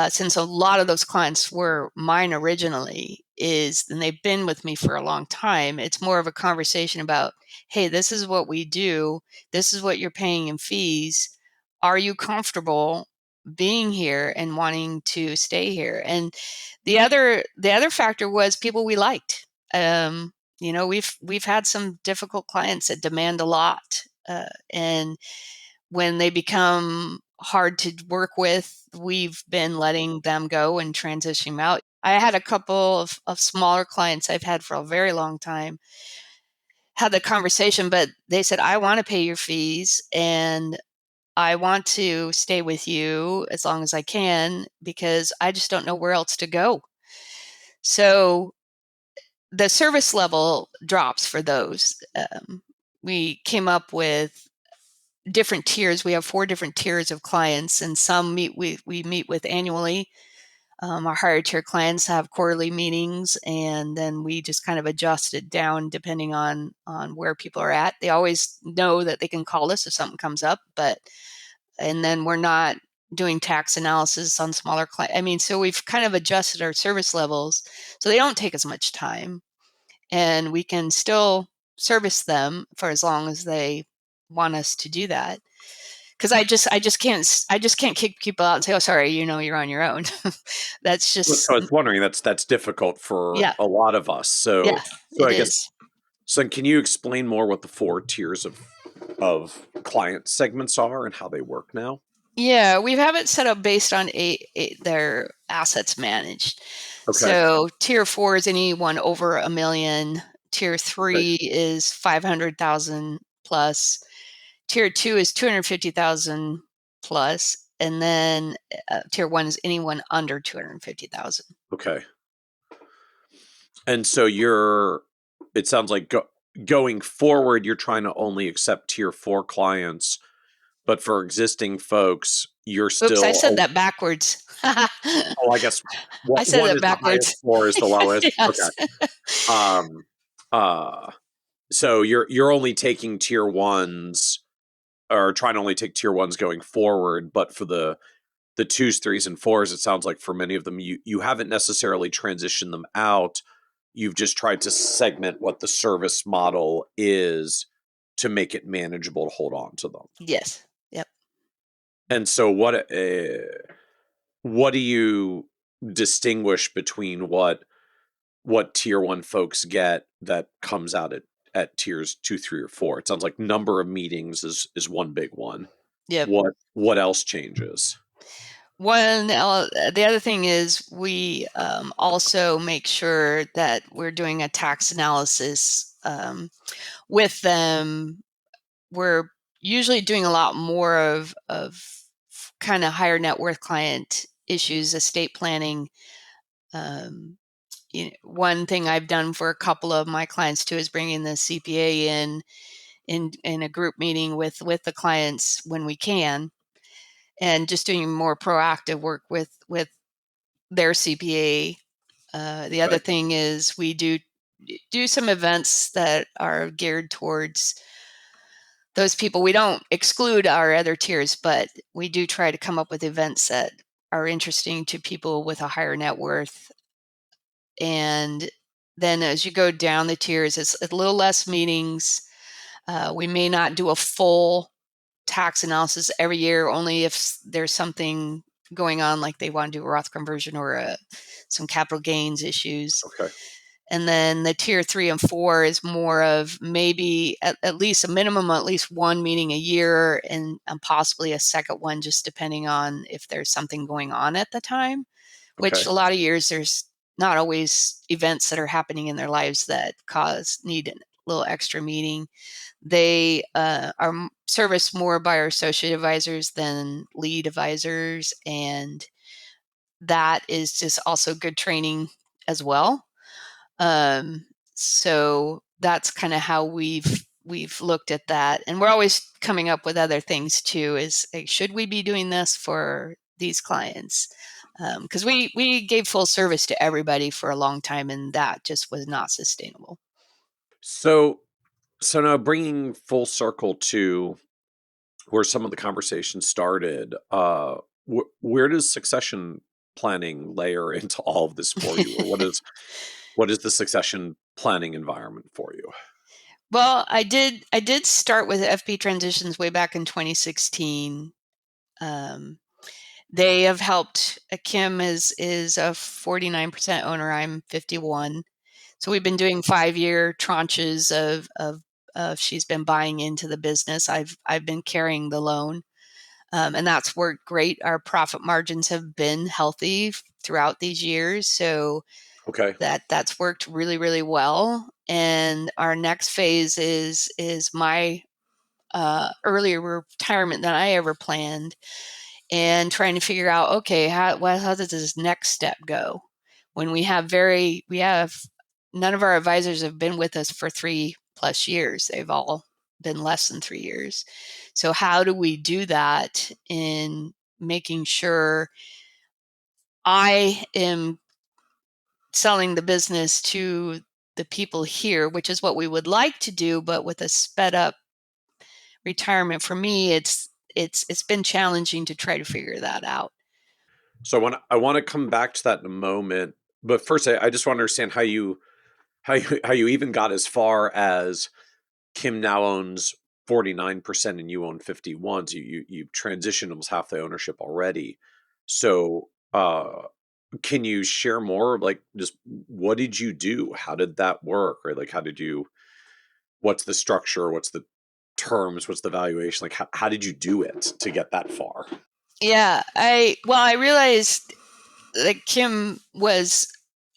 [SPEAKER 3] since a lot of those clients were mine originally, and they've been with me for a long time, it's more of a conversation about, hey, this is what we do. This is what you're paying in fees. Are you comfortable being here and wanting to stay here? And the other factor was people we liked. We've had some difficult clients that demand a lot, and when they become hard to work with, we've been letting them go and transitioning them out. I had a couple of smaller clients I've had for a very long time had the conversation, but they said, I want to pay your fees and I want to stay with you as long as I can because I just don't know where else to go. So the service level drops for those. We came up with different tiers. We have 4 different tiers of clients, and some we meet with annually. Our higher tier clients have quarterly meetings, and then we just kind of adjust it down depending on where people are at. They always know that they can call us if something comes up, and then we're not doing tax analysis on smaller clients. I mean, so we've kind of adjusted our service levels so they don't take as much time, and we can still service them for as long as they want us to do that. Because I just can't kick people out and say, oh, sorry, you're on your own. That's just,
[SPEAKER 2] So I was wondering, that's difficult for
[SPEAKER 3] yeah,
[SPEAKER 2] a lot of us.
[SPEAKER 3] yeah,
[SPEAKER 2] So
[SPEAKER 3] it
[SPEAKER 2] I guess,
[SPEAKER 3] is.
[SPEAKER 2] so can you explain more what the 4 tiers of client segments are and how they work now?
[SPEAKER 3] Yeah, we have it set up based on their assets managed.
[SPEAKER 2] Okay.
[SPEAKER 3] So tier 4 is anyone over $1 million. Tier 3 is 500,000 plus. Tier 2 is 250,000 plus, and then tier 1 is anyone under 250,000.
[SPEAKER 2] Okay. And so it sounds like going forward, you're trying to only accept tier 4 clients, but for existing folks, you're
[SPEAKER 3] Oops, I
[SPEAKER 2] still,
[SPEAKER 3] said that backwards.
[SPEAKER 2] I guess
[SPEAKER 3] I said
[SPEAKER 2] one
[SPEAKER 3] that
[SPEAKER 2] is the highest,
[SPEAKER 3] backwards.
[SPEAKER 2] 4 is the lowest. Okay.
[SPEAKER 3] Yes.
[SPEAKER 2] Um, uh, so you're only taking tier 1s or trying to only take tier 1s going forward, but for the 2s, 3s, and 4s, it sounds like for many of them, you haven't necessarily transitioned them out. You've just tried to segment what the service model is to make it manageable to hold on to them.
[SPEAKER 3] Yes. Yep.
[SPEAKER 2] And so what do you distinguish between what tier 1 folks get that comes out at tiers 2, 3, or 4? It sounds like number of meetings is one big one.
[SPEAKER 3] Yep.
[SPEAKER 2] What else changes?
[SPEAKER 3] The other thing is we also make sure that we're doing a tax analysis with them. We're usually doing a lot more of kind of higher net worth client issues, estate planning. One thing I've done for a couple of my clients too is bringing the CPA in a group meeting with the clients when we can, and just doing more proactive work with their CPA. The other
[SPEAKER 2] Right.
[SPEAKER 3] thing is we do some events that are geared towards those people. We don't exclude our other tiers, but we do try to come up with events that are interesting to people with a higher net worth. And then as you go down the tiers, it's a little less meetings. We may not do a full tax analysis every year, only if there's something going on, like they want to do a Roth conversion or some capital gains issues.
[SPEAKER 2] Okay.
[SPEAKER 3] And then the tier 3 and 4 is more of maybe at least a minimum, at least one meeting a year, and possibly a second one, just depending on if there's something going on at the time,
[SPEAKER 2] Okay.
[SPEAKER 3] which a lot of years there's not always events that are happening in their lives that need a little extra meeting. They are serviced more by our associate advisors than lead advisors, and that is just also good training as well. So that's kind of how we've looked at that, and we're always coming up with other things too. Is should we be doing this for these clients? Because we gave full service to everybody for a long time, and that just was not sustainable.
[SPEAKER 2] So So now bringing full circle to where some of the conversation started, where does succession planning layer into all of this for you, or what is the succession planning environment for you?
[SPEAKER 3] Well, I did start with FP transitions way back in 2016. Um, they have helped. Kim is a 49% owner. I'm 51. So we've been doing 5-year tranches of she's been buying into the business. I've been carrying the loan, and that's worked great. Our profit margins have been healthy throughout these years, so
[SPEAKER 2] Okay.
[SPEAKER 3] that's worked really really well. And our next phase is my earlier retirement than I ever planned, and trying to figure out, okay, how does this next step go? When we have none of our advisors have been with us for 3+ years. They've all been less than 3 years. So how do we do that in making sure I am selling the business to the people here, which is what we would like to do, but with a sped up retirement for me, it's been challenging to try to figure that out.
[SPEAKER 2] So I want to come back to that in a moment, but first I just want to understand how you even got as far as Kim now owns 49% and you own 51. So you've transitioned almost half the ownership already. So can you share more? Like, just what did you do? How did that work? Or like, what's the structure? What's the terms? What's the valuation? Like, how did you do it to get that far?
[SPEAKER 3] Yeah, I realized that Kim was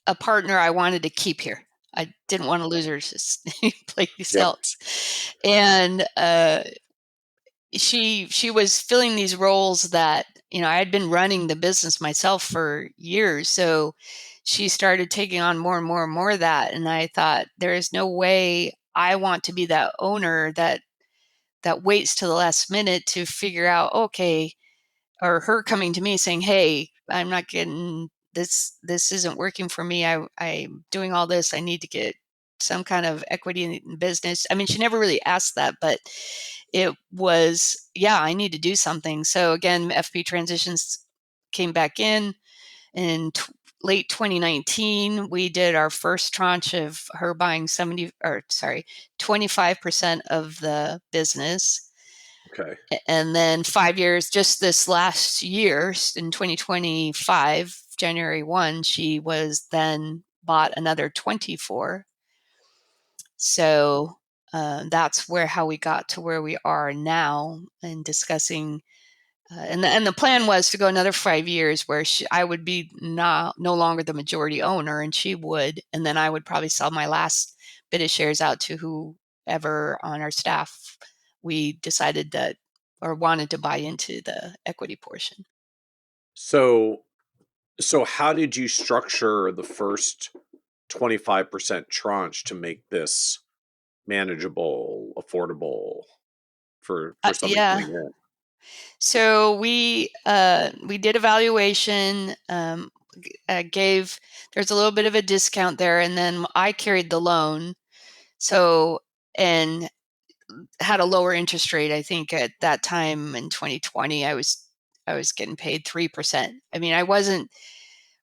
[SPEAKER 3] a partner I wanted to keep here. I didn't want to lose her to anyplace
[SPEAKER 2] Yep.
[SPEAKER 3] else. And she was filling these roles that, I had been running the business myself for years. So she started taking on more and more and more of that. And I thought, there is no way I want to be that owner that waits to the last minute to figure out, okay, or her coming to me saying, "Hey, I'm not getting this. This isn't working for me. I'm doing all this. I need to get some kind of equity in business." I mean, she never really asked that, but it was, yeah, I need to do something. So again, FP transitions came back in late 2019. We did our first tranche of her buying 25% of the business.
[SPEAKER 2] Okay.
[SPEAKER 3] And then 5 years, just this last year in 2025, January 1, she was then bought another 24. So that's how we got to where we are now, and discussing. And the plan was to go another 5 years where I would be no longer the majority owner, and she would, and then I would probably sell my last bit of shares out to whoever on our staff we decided that or wanted to buy into the equity portion.
[SPEAKER 2] So how did you structure the first 25% tranche to make this manageable, affordable for somebody
[SPEAKER 3] Yeah.
[SPEAKER 2] coming in?
[SPEAKER 3] So we did evaluation. Gave There's a little bit of a discount there, and then I carried the loan. So and had a lower interest rate. I think at that time in 2020, I was getting paid 3%. I mean, I wasn't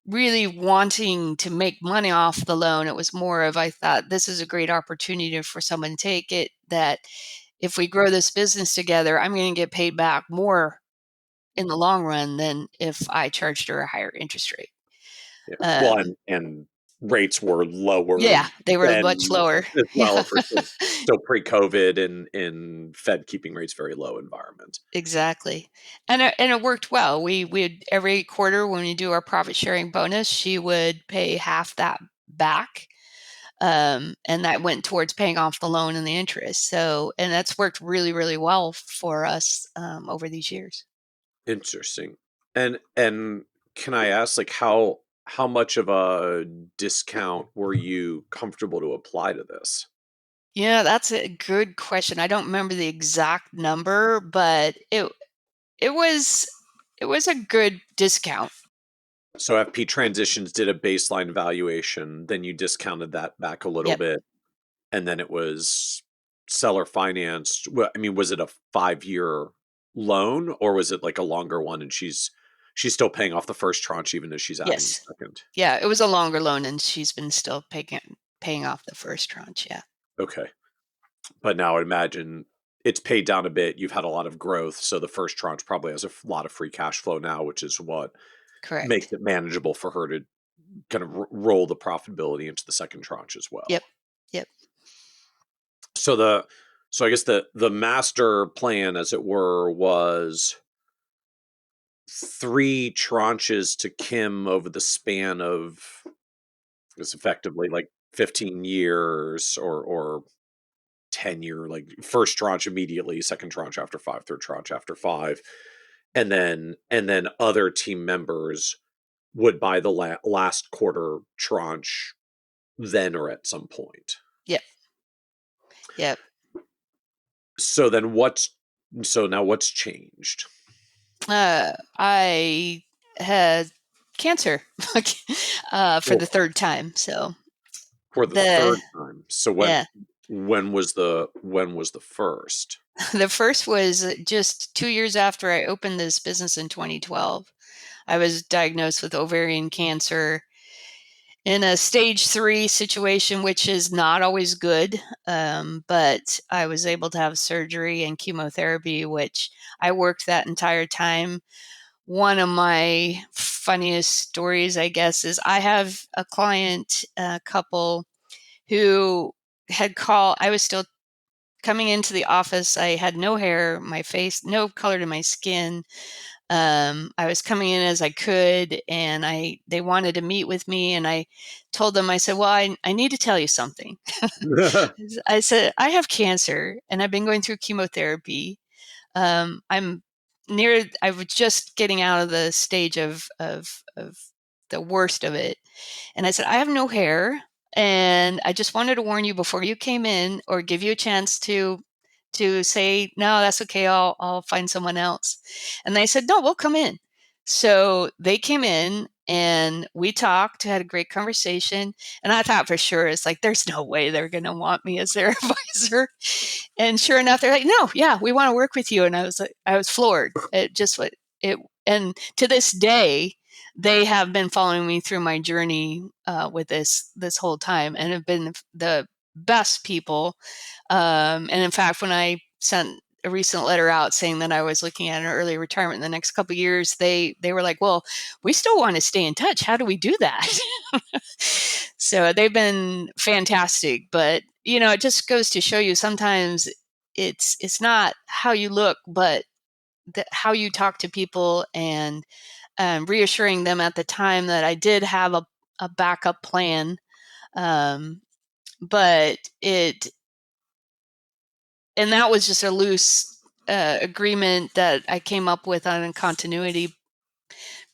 [SPEAKER 3] really wanting to make money off the loan. It was more of, I thought this is a great opportunity for someone to take it, that if we grow this business together, I'm going to get paid back more in the long run than if I charged her a higher interest rate.
[SPEAKER 2] Yeah. Well,
[SPEAKER 3] Um,
[SPEAKER 2] and rates were lower
[SPEAKER 3] yeah, they were much
[SPEAKER 2] than
[SPEAKER 3] lower.
[SPEAKER 2] as
[SPEAKER 3] Yeah,
[SPEAKER 2] well for still pre-COVID and Fed keeping rates very low environment.
[SPEAKER 3] exactly. And it worked well. We every quarter when we do our profit sharing bonus, she would pay half that back. And that went towards paying off the loan and the interest. So, and that's worked really, really well for us over these years.
[SPEAKER 2] Interesting. And can I ask, like, how much of a discount were you comfortable to apply to this?
[SPEAKER 3] Yeah, that's a good question. I don't remember the exact number, but it was it was a good discount.
[SPEAKER 2] So FP Transitions did a baseline valuation, then you discounted that back a little
[SPEAKER 3] Yep.
[SPEAKER 2] bit, and then it was seller financed, well, I mean, was it a 5-year loan or was it like a longer one and she's still paying off the first tranche even as she's adding the
[SPEAKER 3] Yes.
[SPEAKER 2] second?
[SPEAKER 3] Yeah, it was a longer loan, and she's been still paying off the first tranche. Yeah.
[SPEAKER 2] Okay. But now I'd imagine it's paid down a bit. You've had a lot of growth. So the first tranche probably has a lot of free cash flow now, which is what makes
[SPEAKER 3] Correct.
[SPEAKER 2] it manageable for her to kind of roll the profitability into the second tranche as well.
[SPEAKER 3] Yep. Yep.
[SPEAKER 2] So I guess the master plan, as it were, was 3 tranches to Kim over the span of, it's effectively like 15 years or 10-year, like first tranche immediately, second tranche after 5, third tranche after 5. And then other team members would buy the last quarter tranche then or at some point.
[SPEAKER 3] Yep. Yep.
[SPEAKER 2] So now what's changed
[SPEAKER 3] I had cancer for the third time. So
[SPEAKER 2] for the
[SPEAKER 3] the
[SPEAKER 2] third time? So
[SPEAKER 3] yeah,
[SPEAKER 2] when was the first?
[SPEAKER 3] the first was just 2 years after I opened this business in 2012. I was diagnosed with ovarian cancer in a stage 3 situation, which is not always good. But I was able to have surgery and chemotherapy, which I worked that entire time. One of my funniest stories, I guess, is I have a client, couple who had called. I was still coming into the office. I had no hair, my face, no color to my skin. I was coming in as I could, and they wanted to meet with me, and I told them, I said, well, I need to tell you something. I said, I have cancer, and I've been going through chemotherapy. I was just getting out of the stage of the worst of it. And I said, I have no hair. And I just wanted to warn you before you came in, or give you a chance to say, no, that's okay. I'll find someone else. And they said, no, we'll come in. So they came in and we talked, had a great conversation. And I thought for sure, it's like, there's no way they're going to want me as their advisor. And sure enough, they're like, no, yeah, we want to work with you. And I was floored. It just what it, and to this day, they have been following me through my journey with this whole time, and have been the best people. And in fact, when I sent a recent letter out saying that I was looking at an early retirement in the next couple of years, they were like, well, we still want to stay in touch. How do we do that? So they've been fantastic. But it just goes to show you, sometimes it's not how you look, but how you talk to people, and reassuring them at the time that I did have a backup plan. But and that was just a loose agreement that I came up with on a continuity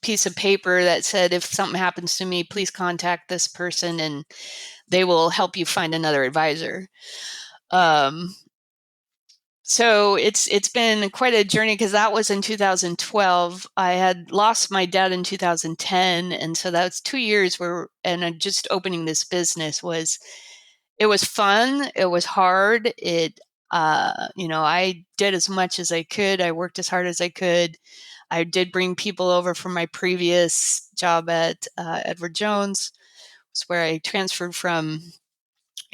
[SPEAKER 3] piece of paper that said, if something happens to me, please contact this person and they will help you find another advisor. So it's been quite a journey, because that was in 2012. I had lost my dad in 2010, and so that was 2 years and just opening this business was fun. It was hard. I did as much as I could. I worked as hard as I could. I did bring people over from my previous job at Edward Jones, was where I transferred from,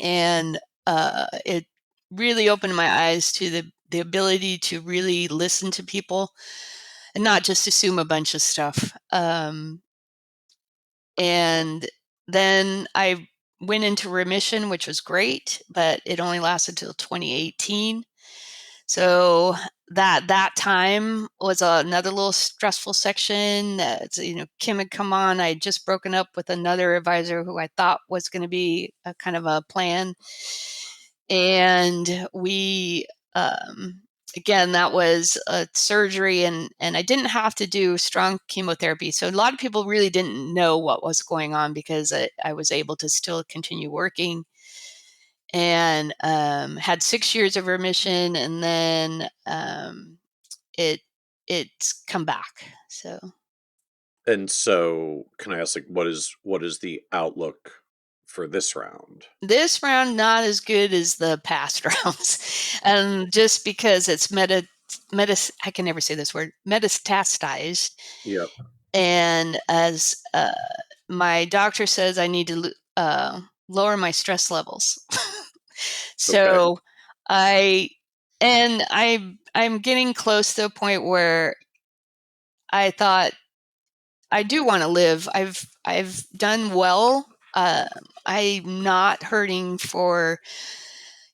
[SPEAKER 3] and it really opened my eyes to the ability to really listen to people and not just assume a bunch of stuff. And then I went into remission, which was great, but it only lasted till 2018. So that time was another little stressful section. Kim had come on. I had just broken up with another advisor who I thought was going to be a kind of a plan, and we again, that was a surgery, and I didn't have to do strong chemotherapy. So a lot of people really didn't know what was going on, because I was able to still continue working, and had 6 years of remission, and then it's come back. So
[SPEAKER 2] And so can I ask, like, what is the outlook for this round?
[SPEAKER 3] This round, not as good as the past rounds. And just because it's I can never say this word, metastasized.
[SPEAKER 2] Yep.
[SPEAKER 3] And as my doctor says, I need to lower my stress levels.
[SPEAKER 2] Okay.
[SPEAKER 3] So I'm getting close to a point where I thought I do want to live. I've done well. I'm not hurting for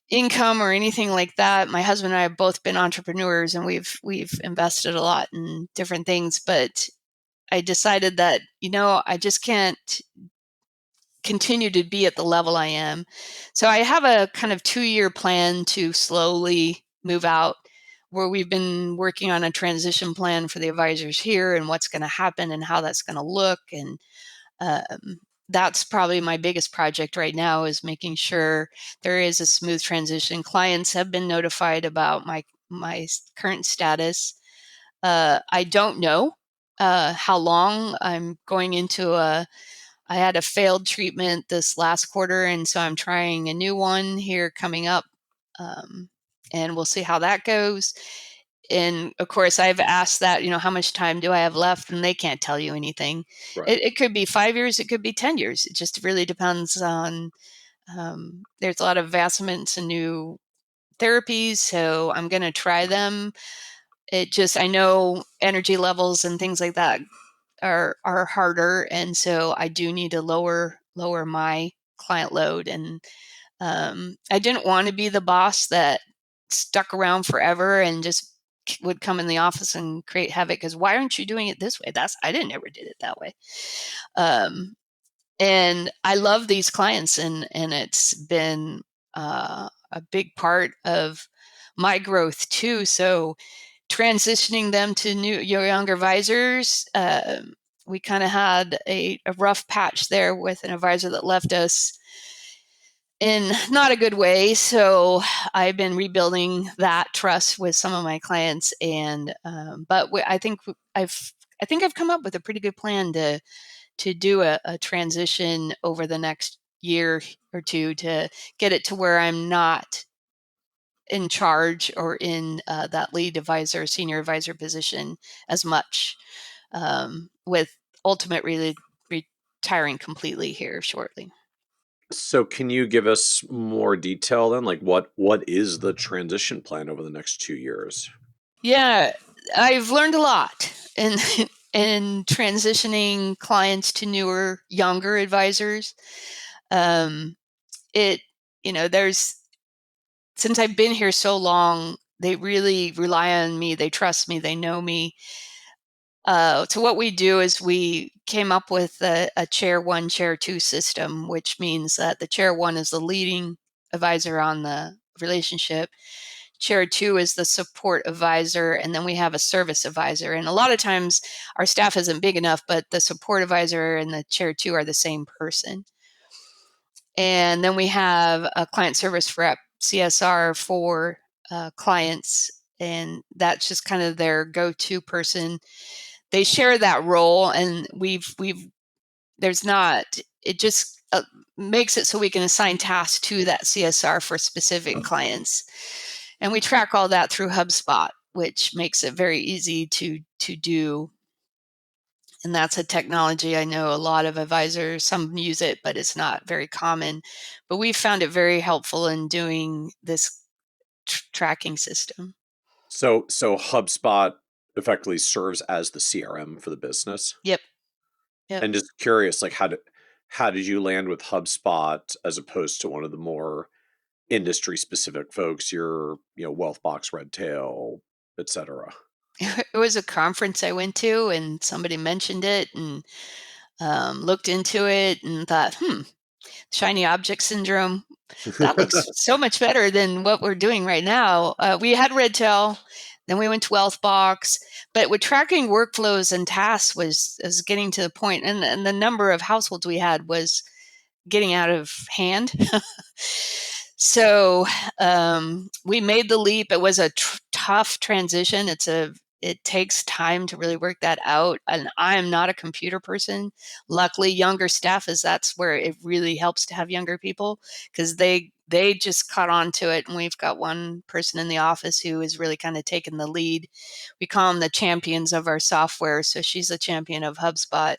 [SPEAKER 3] income or anything like that. My husband and I have both been entrepreneurs, and we've invested a lot in different things. But I decided that I just can't continue to be at the level I am. So I have a kind of 2-year plan to slowly move out, where we've been working on a transition plan for the advisors here and what's going to happen and how that's going to look. And that's probably my biggest project right now, is making sure there is a smooth transition. Clients have been notified about my current status. I don't know how long. I'm going into I had a failed treatment this last quarter, and so I'm trying a new one here coming up, and we'll see how that goes. And of course, I've asked that, how much time do I have left? And they can't tell you anything.
[SPEAKER 2] Right.
[SPEAKER 3] It could be 5 years, it could be 10 years. It just really depends on, there's a lot of advancements and new therapies, so I'm going to try them. I know energy levels and things like that are harder, and so I do need to lower my client load. And I didn't want to be the boss that stuck around forever and just would come in the office and create havoc, because why aren't you doing it this way? I didn't ever did it that way. And I love these clients, and it's been a big part of my growth too. So transitioning them to younger advisors, we kind of had a rough patch there with an advisor that left us in not a good way. So I've been rebuilding that trust with some of my clients, and but I think I've come up with a pretty good plan to do a transition over the next year or two, to get it to where I'm not in charge or in that lead advisor, senior advisor position as much, with ultimate really retiring completely here shortly.
[SPEAKER 2] So can you give us more detail then? Like what is the transition plan over the next 2 years?
[SPEAKER 3] Yeah, I've learned a lot in in transitioning clients to newer, younger advisors. Um, it there's since I've been here so long, they really rely on me. They trust me. They know me. So what we do is we came up with a chair one, chair two system, which means that the chair one is the leading advisor on the relationship. Chair two is the support advisor, and then we have a service advisor. And a lot of times our staff isn't big enough, but the support advisor and the chair two are the same person. And then we have a client service rep, CSR, for clients, and that's just kind of their go-to person. They share that role, and there's not, it just makes it so we can assign tasks to that CSR for specific clients. And we track all that through HubSpot, which makes it very easy to do. And that's a technology I know a lot of advisors, some use it, but it's not very common. But we found it very helpful in doing this tracking system.
[SPEAKER 2] So HubSpot effectively serves as the CRM for the business.
[SPEAKER 3] Yep. Yep.
[SPEAKER 2] And just curious, like how did you land with HubSpot as opposed to one of the more industry specific folks, your Wealthbox, Redtail, etc.?
[SPEAKER 3] It was a conference I went to, and somebody mentioned it, and looked into it and thought, shiny object syndrome. That looks so much better than what we're doing right now. We had Redtail, then we went to Wealthbox, but with tracking workflows and tasks was getting to the point, and the number of households we had was getting out of hand. So we made the leap. It was a tough transition. It's a it takes time to really work that out. And I am not a computer person. Luckily, younger staff that's where it really helps to have younger people, because they just caught on to it. And we've got one person in the office who is really kind of taking the lead. We call them the champions of our software. So she's a champion of HubSpot.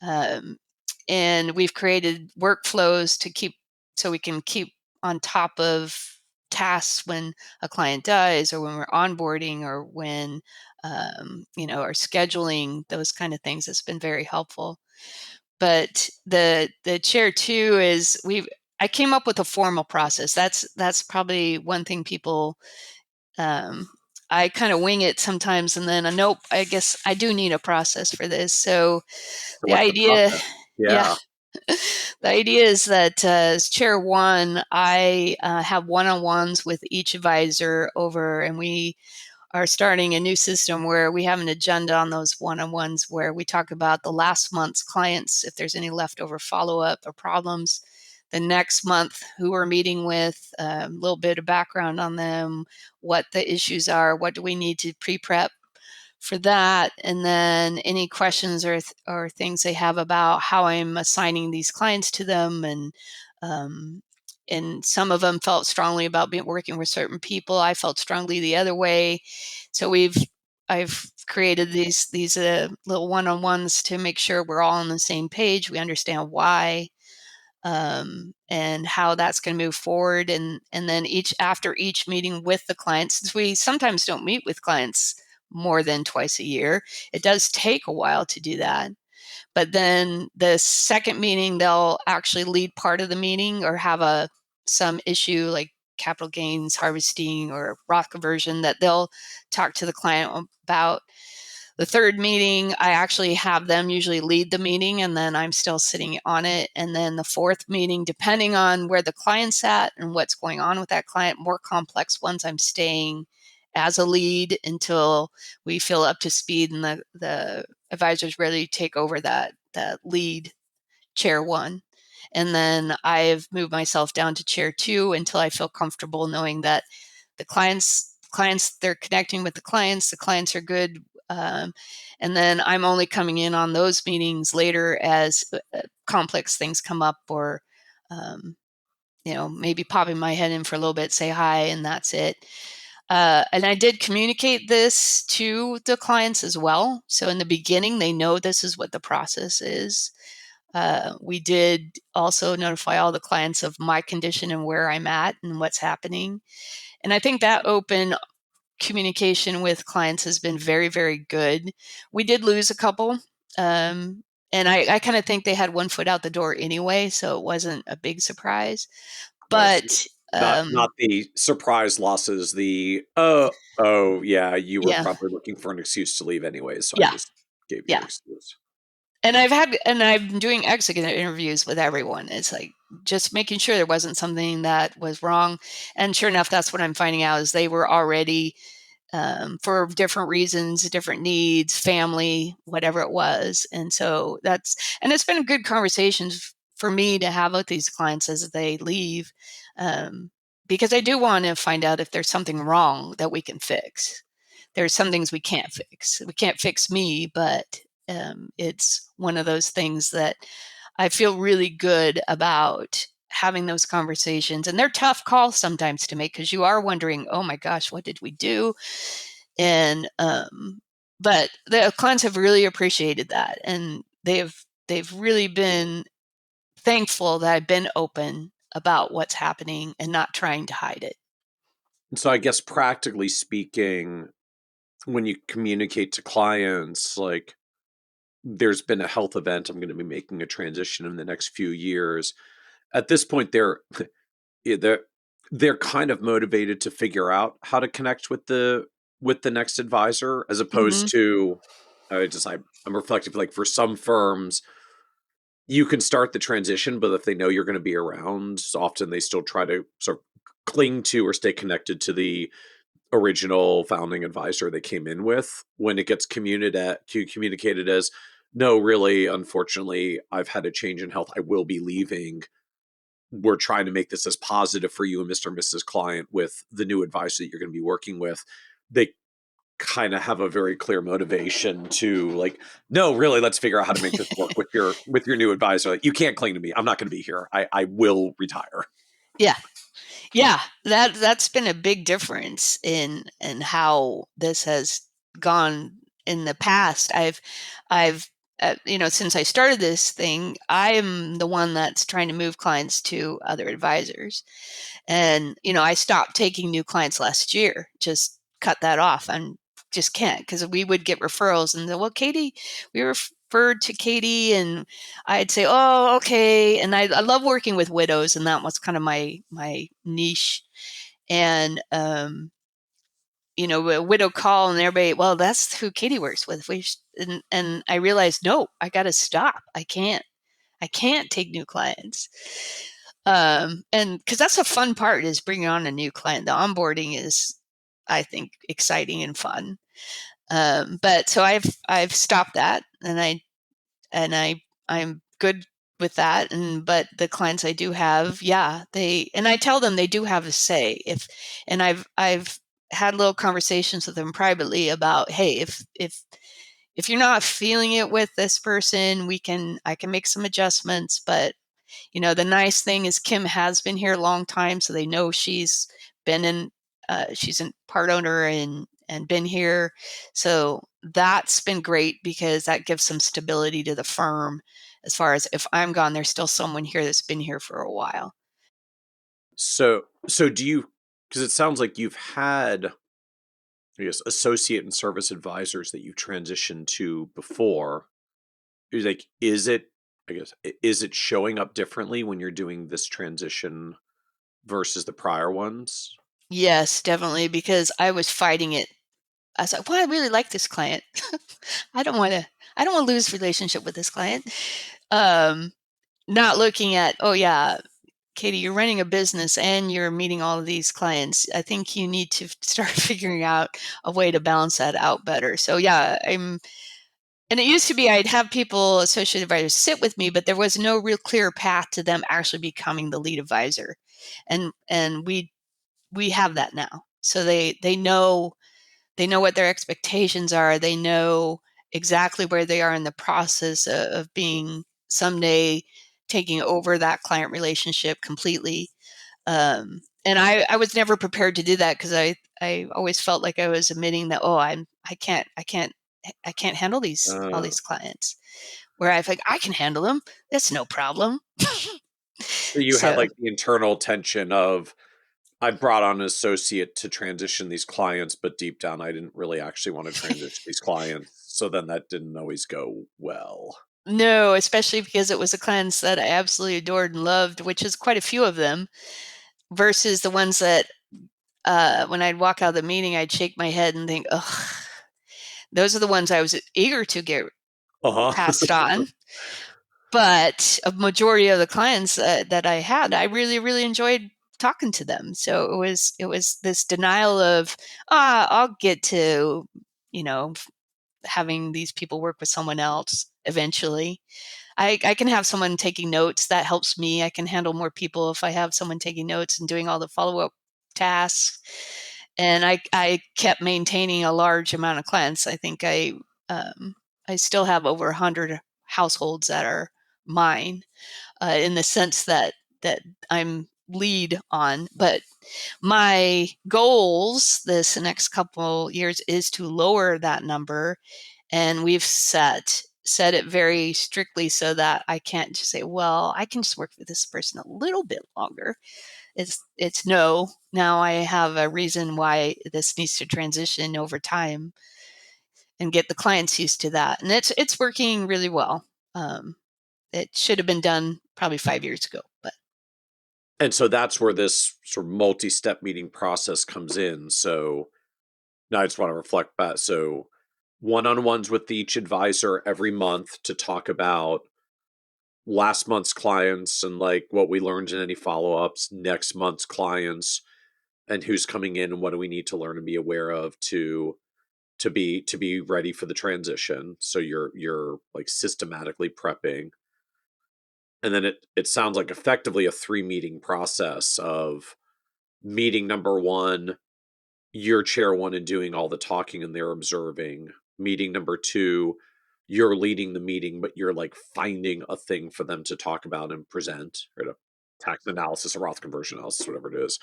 [SPEAKER 3] Um, and we've created workflows so we can keep on top of tasks when a client dies, or when we're onboarding, or when are scheduling, those kind of things. It's been very helpful. But the chair two is I came up with a formal process. That's probably one thing people I kind of wing it sometimes, and then nope, I guess I do need a process for this. So
[SPEAKER 2] So
[SPEAKER 3] the
[SPEAKER 2] what's the
[SPEAKER 3] idea,
[SPEAKER 2] process?
[SPEAKER 3] yeah,
[SPEAKER 2] Yeah.
[SPEAKER 3] the idea is that as chair one, I have one-on-ones with each advisor and we are starting a new system where we have an agenda on those one-on-ones where we talk about the last month's clients, if there's any leftover follow-up or problems. The next month, who we're meeting with, a little bit of background on them, what the issues are, what do we need to pre-prep for that, and then any questions or things they have about how I'm assigning these clients to them, and some of them felt strongly about working with certain people. I felt strongly the other way, so I've created these little one-on-ones to make sure we're all on the same page. We understand why. And how that's going to move forward, and then after each meeting with the clients, since we sometimes don't meet with clients more than twice a year, it does take a while to do that. But then the second meeting, they'll actually lead part of the meeting, or have some issue like capital gains harvesting or Roth conversion that they'll talk to the client about. The third meeting, I actually have them usually lead the meeting, and then I'm still sitting on it. And then the fourth meeting, depending on where the client's at and what's going on with that client, more complex ones, I'm staying as a lead until we feel up to speed and the advisor's ready to take over that lead chair one. And then I've moved myself down to chair two until I feel comfortable knowing that the clients, they're connecting with the clients are good. And then I'm only coming in on those meetings later as complex things come up, or maybe popping my head in for a little bit, say hi, and that's it. And I did communicate this to the clients as well. So in the beginning, they know this is what the process is. We did also notify all the clients of my condition and where I'm at and what's happening. And I think that open communication with clients has been very, very good. We did lose a couple. And I kind of think they had one foot out the door anyway, so it wasn't a big surprise. But
[SPEAKER 2] Not the surprise losses, yeah, you were
[SPEAKER 3] yeah,
[SPEAKER 2] probably looking for an excuse to leave anyways, so I
[SPEAKER 3] yeah,
[SPEAKER 2] just gave you an
[SPEAKER 3] yeah.
[SPEAKER 2] excuse.
[SPEAKER 3] And I've been doing exit interviews with everyone. It's like just making sure there wasn't something that was wrong. And sure enough, that's what I'm finding out is they were already, for different reasons, different needs, family, whatever it was. And so it's been good conversations for me to have with these clients as they leave, because I do want to find out if there's something wrong that we can fix. There's some things we can't fix. We can't fix me, but it's one of those things that I feel really good about having those conversations. And they're tough calls sometimes to make, because you are wondering, oh my gosh, what did we do? And but the clients have really appreciated that, and they've really been thankful that I've been open about what's happening and not trying to hide it.
[SPEAKER 2] And so I guess practically speaking, when you communicate to clients, like there's been a health event, I'm going to be making a transition in the next few years. At this point, they're kind of motivated to figure out how to connect with the next advisor, as opposed
[SPEAKER 3] Mhm.
[SPEAKER 2] to I'm reflective, like for some firms you can start the transition, but if they know you're going to be around, often they still try to sort of cling to or stay connected to the original founding advisor they came in with. When it gets communicated as, no, really, unfortunately, I've had a change in health, I will be leaving, we're trying to make this as positive for you and Mr. and Mrs. Client with the new advisor that you're going to be working with, they kind of have a very clear motivation to like, no, really, let's figure out how to make this work with your new advisor. Like, you can't cling to me. I'm not going to be here. I will retire.
[SPEAKER 3] Yeah. Yeah, that's been a big difference in how this has gone in the past. I've since I started this thing, I'm the one that's trying to move clients to other advisors. And I stopped taking new clients last year. Just cut that off. And just can't, because we would get referrals and well, KayDee, we referred to KayDee, and I'd say, oh, okay. And I love working with widows, and that was kind of my niche. And a widow call, and everybody, well, that's who KayDee works with. And I realized, no, I got to stop. I can't take new clients. And because that's a fun part, is bringing on a new client. The onboarding is, I think, exciting and fun. But so I've stopped that, and I'm good with that. But the clients I do have, yeah, and I tell them they do have a say. And I've had little conversations with them privately about, hey, if you're not feeling it with this person, I can make some adjustments. But the nice thing is Kim has been here a long time, so they know she's a part owner and been here. So that's been great, because that gives some stability to the firm. As far as if I'm gone, there's still someone here that's been here for a while.
[SPEAKER 2] So do you, because it sounds like you've had, I guess, associate and service advisors that you transitioned to before. Like, is it showing up differently when you're doing this transition versus the prior ones?
[SPEAKER 3] Yes, definitely, because I was fighting it. I was like, well, I really like this client. I don't want to lose relationship with this client. Not looking at, oh yeah, KayDee, you're running a business and you're meeting all of these clients. I think you need to start figuring out a way to balance that out better. So yeah, and it used to be I'd have people, associate advisors, sit with me, but there was no real clear path to them actually becoming the lead advisor. And we have that now. So they know what their expectations are. They know exactly where they are in the process of being someday taking over that client relationship completely. And I was never prepared to do that, because I always felt like I was admitting that, oh, I can't handle all these clients. Where I think I can handle them. That's no problem.
[SPEAKER 2] So you had
[SPEAKER 3] So
[SPEAKER 2] like the internal tension of, I brought on an associate to transition these clients, but deep down, I didn't really actually want to transition these clients. So then that didn't always go well.
[SPEAKER 3] no, especially because it was the clients that I absolutely adored and loved, which is quite a few of them, versus the ones that when I'd walk out of the meeting, I'd shake my head and think, ugh, those are the ones I was eager to get passed on. But a majority of the clients that I had, I really, really enjoyed talking to them. So it was this denial of, I'll get to, having these people work with someone else eventually. I can have someone taking notes. That helps me. I can handle more people if I have someone taking notes and doing all the follow-up tasks. And I kept maintaining a large amount of clients. I think I still have over 100 households that are mine, in the sense that I'm lead on. But my goals this next couple years is to lower that number, and we've set it very strictly so that I can't just say, well, I can just work with this person a little bit longer. It's no, now I have a reason why this needs to transition over time and get the clients used to that. And it's working really well. It should have been done probably 5 years ago, but
[SPEAKER 2] And so that's where this sort of multi-step meeting process comes in. So now I just want to reflect back. So one-on-ones with each advisor every month to talk about last month's clients and like what we learned in any follow-ups, next month's clients, and who's coming in and what do we need to learn and be aware of to be ready for the transition. So you're like systematically prepping. And then it sounds like effectively a 3 meeting process of meeting number 1, you're chair one and doing all the talking and they're observing. Meeting number two, you're leading the meeting, but you're like finding a thing for them to talk about and present, or a tax analysis, a Roth conversion analysis, whatever it is.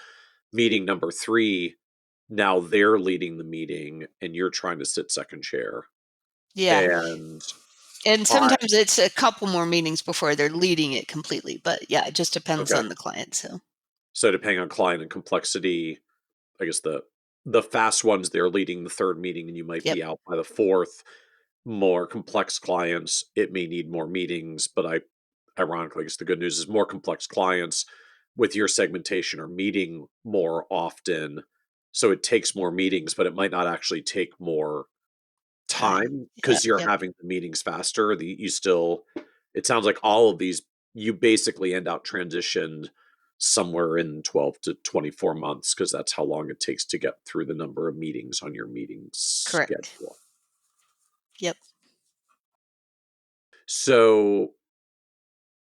[SPEAKER 2] Meeting number three, now they're leading the meeting and you're trying to sit second chair.
[SPEAKER 3] Yeah.
[SPEAKER 2] And
[SPEAKER 3] And
[SPEAKER 2] I,
[SPEAKER 3] sometimes it's a couple more meetings before they're leading it completely. But yeah, it just depends
[SPEAKER 2] okay.
[SPEAKER 3] on the client.
[SPEAKER 2] So depending on client and complexity, I guess the fast ones, they're leading the third meeting and you might
[SPEAKER 3] Yep.
[SPEAKER 2] be out by the fourth. More complex clients, it may need more meetings, but ironically, I guess the good news is more complex clients with your segmentation are meeting more often. So it takes more meetings, but it might not actually take more
[SPEAKER 3] Time.
[SPEAKER 2] time
[SPEAKER 3] Yeah.
[SPEAKER 2] because you're
[SPEAKER 3] Yep.
[SPEAKER 2] having the meetings faster. You still, it sounds like all of these, you basically end out transitioned somewhere in 12 to 24 months because that's how long it takes to get through the number of meetings on your meeting
[SPEAKER 3] Correct.
[SPEAKER 2] schedule.
[SPEAKER 3] Yep.
[SPEAKER 2] So,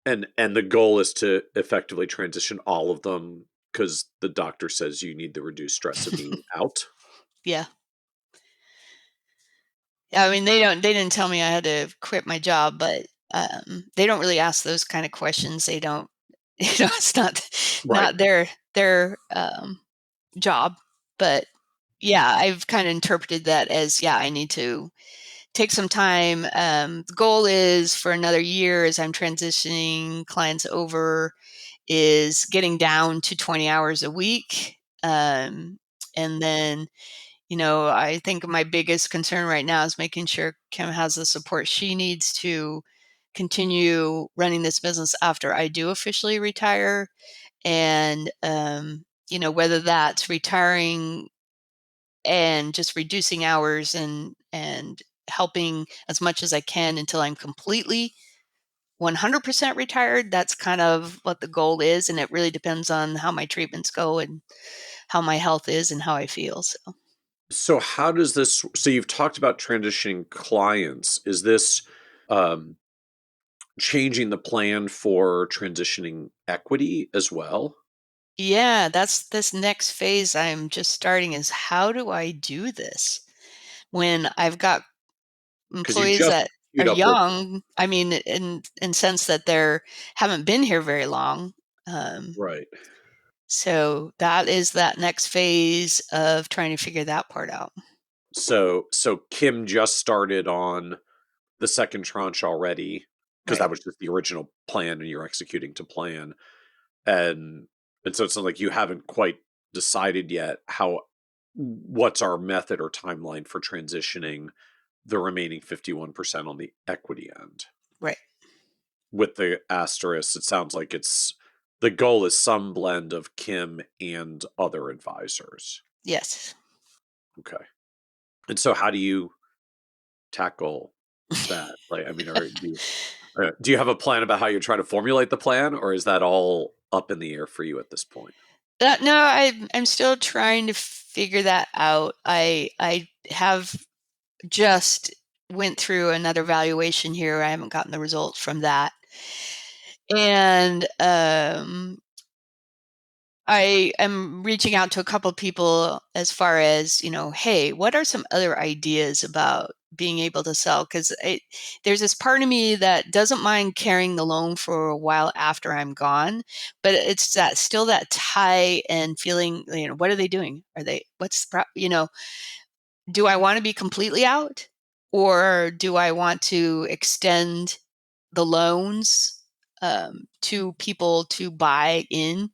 [SPEAKER 2] and the goal is to effectively transition all of them because the doctor says you need the reduced stress of being out.
[SPEAKER 3] Yeah. I mean, they didn't tell me I had to quit my job, but they don't really ask those kind of questions. They don't, it's
[SPEAKER 2] Right.
[SPEAKER 3] not their job. But yeah, I've kind of interpreted that as, yeah, I need to take some time. The goal is for another year as I'm transitioning clients over is getting down to 20 hours a week. And then, I think my biggest concern right now is making sure Kim has the support she needs to continue running this business after I do officially retire. And, whether that's retiring and just reducing hours and helping as much as I can until I'm completely 100% retired. That's kind of what the goal is. And it really depends on how my treatments go and how my health is and how I feel.
[SPEAKER 2] So how does this, so you've talked about transitioning clients. Is this um, changing the plan for transitioning equity as well?
[SPEAKER 3] Yeah, that's this next phase I'm just starting is how do I do this when I've got
[SPEAKER 2] Because you
[SPEAKER 3] employees
[SPEAKER 2] just
[SPEAKER 3] that are
[SPEAKER 2] queued up with,
[SPEAKER 3] young. I mean, in sense that they're haven't been here very long. Um,
[SPEAKER 2] right.
[SPEAKER 3] so that is that next phase of trying to figure that part out.
[SPEAKER 2] So Kim just started on the second tranche already because
[SPEAKER 3] Right.
[SPEAKER 2] that was just the original plan and you're executing to plan. And so it's not like you haven't quite decided yet what's our method or timeline for transitioning the remaining 51% on the equity end.
[SPEAKER 3] Right.
[SPEAKER 2] With the asterisk, it sounds like the goal is some blend of Kim and other advisors.
[SPEAKER 3] Yes.
[SPEAKER 2] Okay. And so how do you tackle that? Like, I mean, do you have a plan about how you're trying to formulate the plan, or is that all up in the air for you at this point?
[SPEAKER 3] No, I'm still trying to figure that out. I have just went through another valuation here. I haven't gotten the results from that. And I am reaching out to a couple of people as far as, hey, what are some other ideas about being able to sell? Because there's this part of me that doesn't mind carrying the loan for a while after I'm gone, but it's that still that tie and feeling, what are they doing? Do I want to be completely out, or do I want to extend the loans to people to buy in?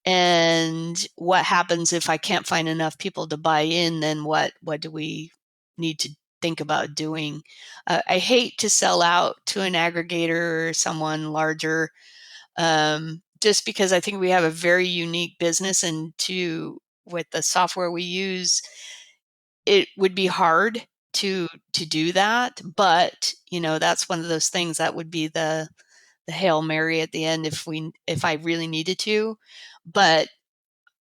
[SPEAKER 3] And what happens if I can't find enough people to buy in? Then what do we need to think about doing? I hate to sell out to an aggregator or someone larger, just because I think we have a very unique business, and with the software we use, it would be hard to do that. But that's one of those things that would be the Hail Mary at the end if I really needed to. But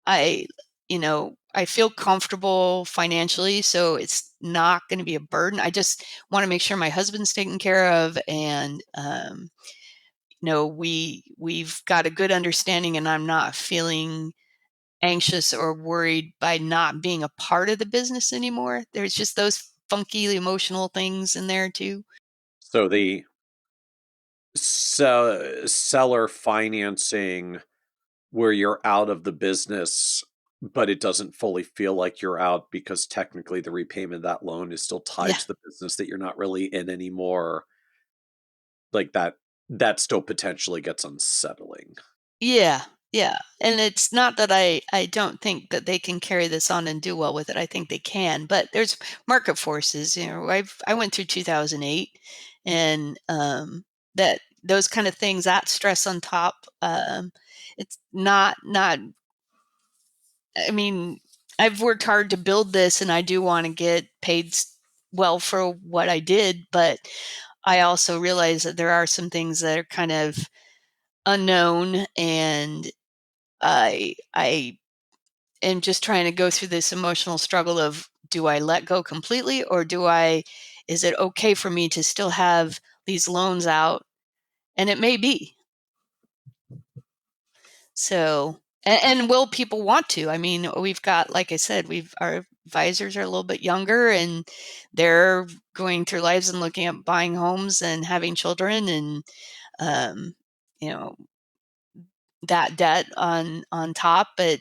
[SPEAKER 3] I, I feel comfortable financially, so it's not going to be a burden. I just want to make sure my husband's taken care of, and we've got a good understanding, and I'm not feeling anxious or worried by not being a part of the business anymore. There's just those funky emotional things in there too.
[SPEAKER 2] So the seller financing where you're out of the business, but it doesn't fully feel like you're out because technically the repayment of that loan is still tied
[SPEAKER 3] Yeah.
[SPEAKER 2] to the business that you're not really in anymore. Like that still potentially gets unsettling.
[SPEAKER 3] Yeah. Yeah. And it's not that I don't think that they can carry this on and do well with it. I think they can, but there's market forces. I went through 2008, and that those kind of things, that stress on top, it's not. I mean, I've worked hard to build this, and I do want to get paid well for what I did, but I also realize that there are some things that are kind of unknown, and I am just trying to go through this emotional struggle of, do I let go completely, or is it okay for me to still have these loans out? And it may be. So, and will people want to? I mean, we've got, like I said, our advisors are a little bit younger, and they're going through lives and looking at buying homes and having children, and um, you know, that debt on top. But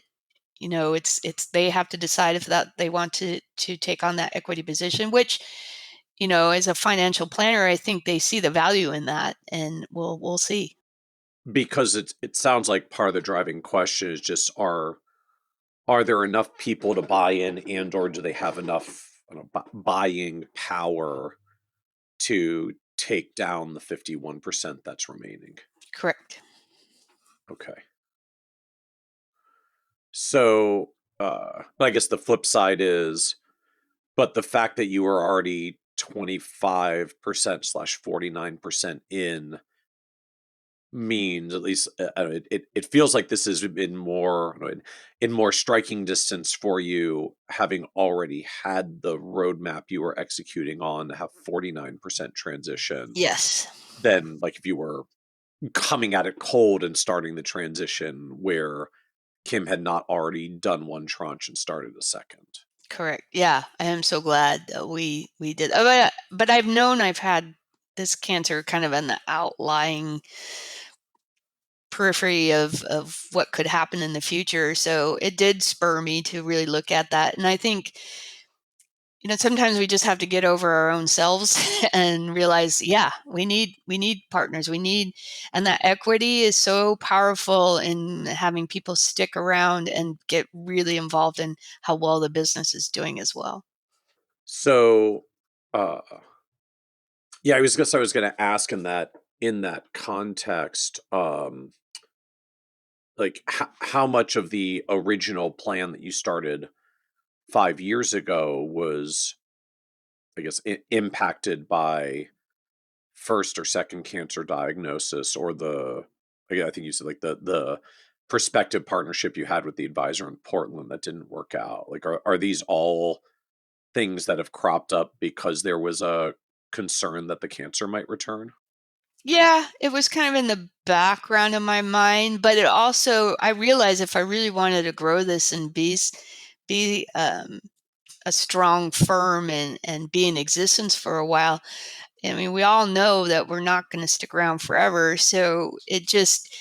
[SPEAKER 3] it's they have to decide if that they want to take on that equity position, which, as a financial planner, I think they see the value in that, and we'll see.
[SPEAKER 2] Because it sounds like part of the driving question is just are there enough people to buy in, and or do they have enough, I don't know, buying power to take down the 51% that's remaining?
[SPEAKER 3] Correct.
[SPEAKER 2] Okay. So, I guess the flip side is, but the fact that you were already 25%/49% in means, at least it feels like this has been more in more striking distance for you, having already had the roadmap you were executing on to have 49% transition,
[SPEAKER 3] Yes.
[SPEAKER 2] than like if you were coming at it cold and starting the transition where Kim had not already done one tranche and started a second.
[SPEAKER 3] Correct. Yeah, I am so glad that we did. But I've known I've had this cancer kind of in the outlying periphery of what could happen in the future. So it did spur me to really look at that. And I think, sometimes we just have to get over our own selves and realize, yeah, we need partners. And that equity is so powerful in having people stick around and get really involved in how well the business is doing as well.
[SPEAKER 2] So, uh, yeah, I was going to ask in that context, like how much of the original plan that you started 5 years ago was, I guess, impacted by first or second cancer diagnosis, or I think you said like the prospective partnership you had with the advisor in Portland that didn't work out. Like, are these all things that have cropped up because there was a concern that the cancer might return?
[SPEAKER 3] Yeah, it was kind of in the background of my mind, but I realized if I really wanted to grow this and be a strong firm and be in existence for a while. I mean, we all know that we're not going to stick around forever. So it just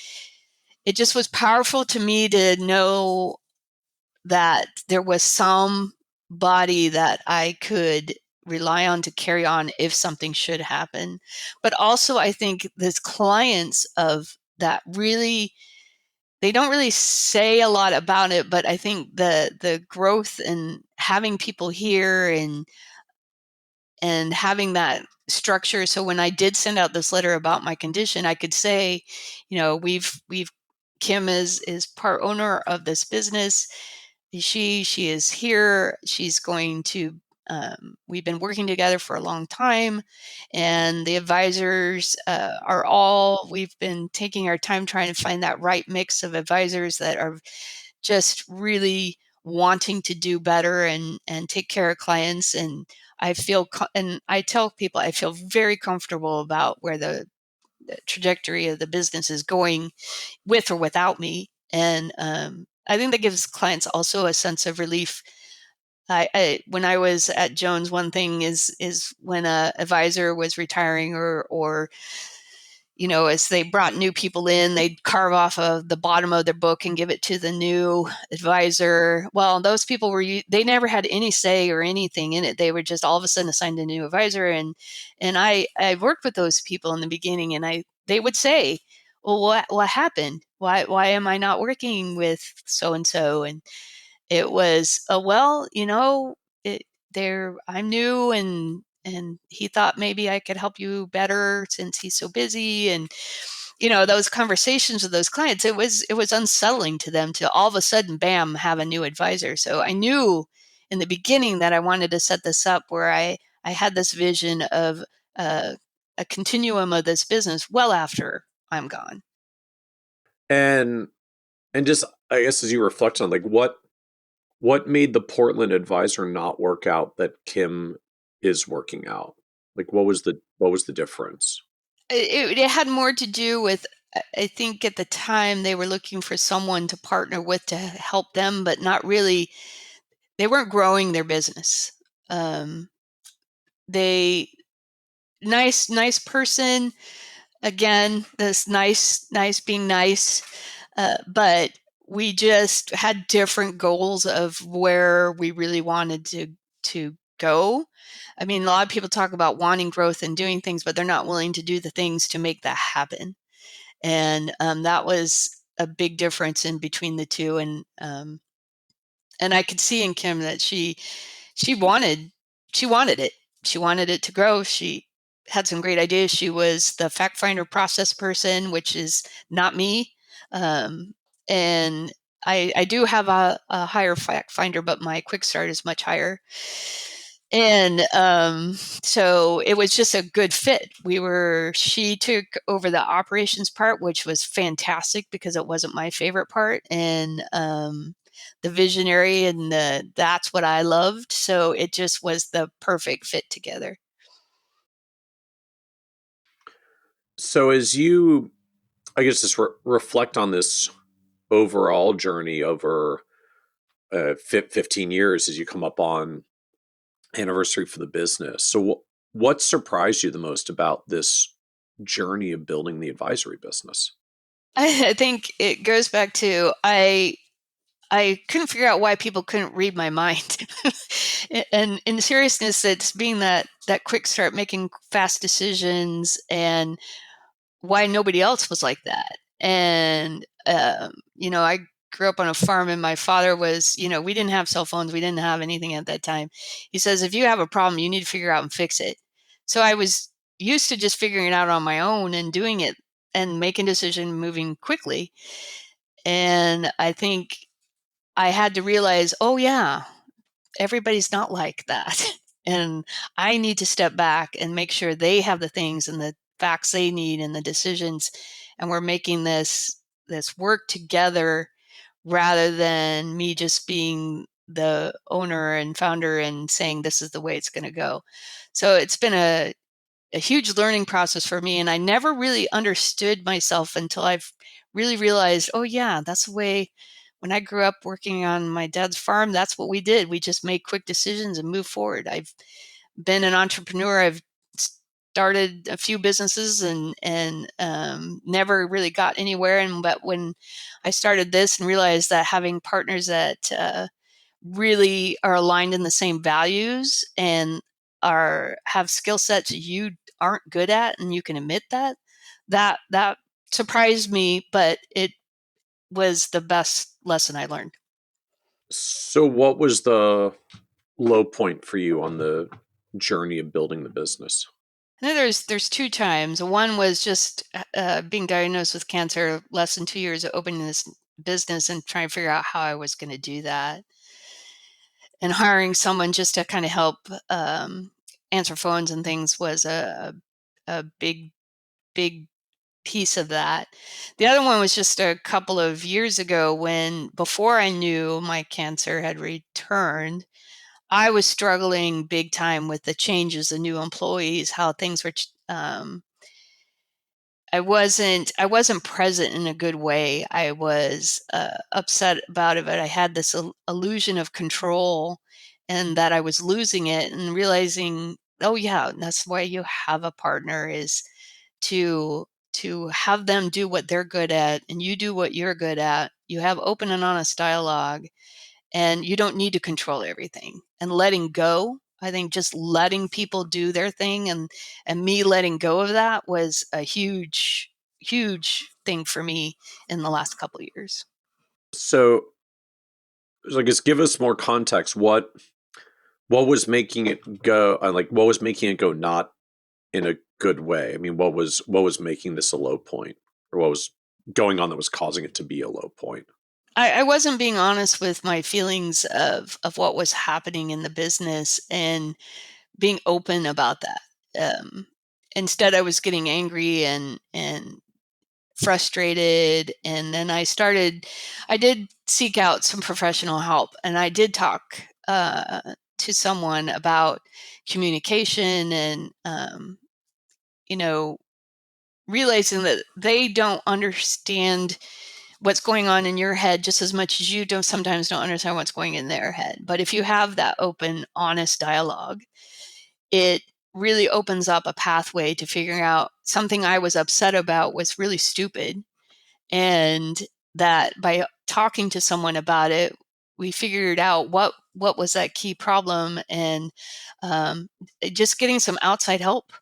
[SPEAKER 3] was powerful to me to know that there was somebody that I could rely on to carry on if something should happen. But also, I think there's clients of that really, they don't really say a lot about it, but I think the growth and having people here and having that structure. So when I did send out this letter about my condition, I could say, we've Kim is part owner of this business. She is here. She's going to. We've been working together for a long time, and the advisors are all. We've been taking our time trying to find that right mix of advisors that are just really wanting to do better and take care of clients. And and I tell people I feel very comfortable about where the trajectory of the business is going, with or without me. And I think that gives clients also a sense of relief. When I was at Jones, one thing is when a advisor was retiring, or as they brought new people in, they'd carve off of the bottom of their book and give it to the new advisor. Well, those people they never had any say or anything in it. They were just all of a sudden assigned a new advisor. And I worked with those people in the beginning, and they would say, well, what happened? Why am I not working with so-and-so? And it was, well, I'm new, and he thought maybe I could help you better since he's so busy. And those conversations with those clients, it was unsettling to them to all of a sudden, bam, have a new advisor. So I knew in the beginning that I wanted to set this up where I had this vision of a continuum of this business well after I'm gone.
[SPEAKER 2] And just, I guess, as you reflect on, like, what made the Portland advisor not work out that Kim is working out? Like, what was the difference?
[SPEAKER 3] It had more to do with, I think at the time they were looking for someone to partner with to help them, but not really. They weren't growing their business. They nice person, again, this nice being nice, but we just had different goals of where we really wanted to go. I mean, a lot of people talk about wanting growth and doing things, but they're not willing to do the things to make that happen. And that was a big difference in between the two. And I could see in Kim that she wanted it. She wanted it to grow. She had some great ideas. She was the fact finder process person, which is not me. And I do have a higher fact finder, but my quick start is much higher. And so it was just a good fit. She took over the operations part, which was fantastic because it wasn't my favorite part. And the visionary, and that's what I loved. So it just was the perfect fit together.
[SPEAKER 2] So as you, I guess, just reflect on this overall journey over 15 years as you come up on anniversary for the business. So what surprised you the most about this journey of building the advisory business?
[SPEAKER 3] I think it goes back to I couldn't figure out why people couldn't read my mind. And in seriousness, it's being that quick start, making fast decisions, and why nobody else was like that. And I grew up on a farm, and my father was, we didn't have cell phones, we didn't have anything at that time. He says, if you have a problem, you need to figure out and fix it. So I was used to just figuring it out on my own and doing it and making decisions, moving quickly. And I think I had to realize, oh yeah, everybody's not like that. And I need to step back and make sure they have the things and the facts they need and the decisions. And we're making this work together rather than me just being the owner and founder and saying this is the way it's going to go. So it's been a huge learning process for me. And I never really understood myself until I've really realized, oh yeah, that's the way. When I grew up working on my dad's farm, that's what we did. We just made quick decisions and moved forward. I've been an entrepreneur. I've started a few businesses and never really got anywhere. But when I started this and realized that having partners that really are aligned in the same values and have skill sets you aren't good at, and you can admit that surprised me, but it was the best lesson I learned.
[SPEAKER 2] So what was the low point for you on the journey of building the business?
[SPEAKER 3] I know there's two times. One was just being diagnosed with cancer, less than 2 years of opening this business and trying to figure out how I was going to do that, and hiring someone just to kind of help answer phones and things was a big piece of that. The other one was just a couple of years ago when, before I knew my cancer had returned, I was struggling big time with the changes, the new employees, how things were I wasn't present in a good way. I was upset about it, but I had this illusion of control and that I was losing it, and realizing, oh yeah, that's why you have a partner, is to have them do what they're good at and you do what you're good at. You have open and honest dialogue, and you don't need to control everything. And letting go, I think just letting people do their thing, and me letting go of that was a huge thing for me in the last couple of years.
[SPEAKER 2] So I guess give us more context. What was making it go? Like, what was making it go not in a good way? I mean, what was making this a low point, or what was going on that was causing it to be a low point?
[SPEAKER 3] I wasn't being honest with my feelings of what was happening in the business and being open about that. Instead, I was getting angry and frustrated, and then I did seek out some professional help, and I did talk to someone about communication, and you know, realizing that they don't understand what's going on in your head just as much as you sometimes don't understand what's going in their head. But if you have that open, honest dialogue, it really opens up a pathway to figuring out something I was upset about was really stupid, and that by talking to someone about it, we figured out what was that key problem. And um, just getting some outside help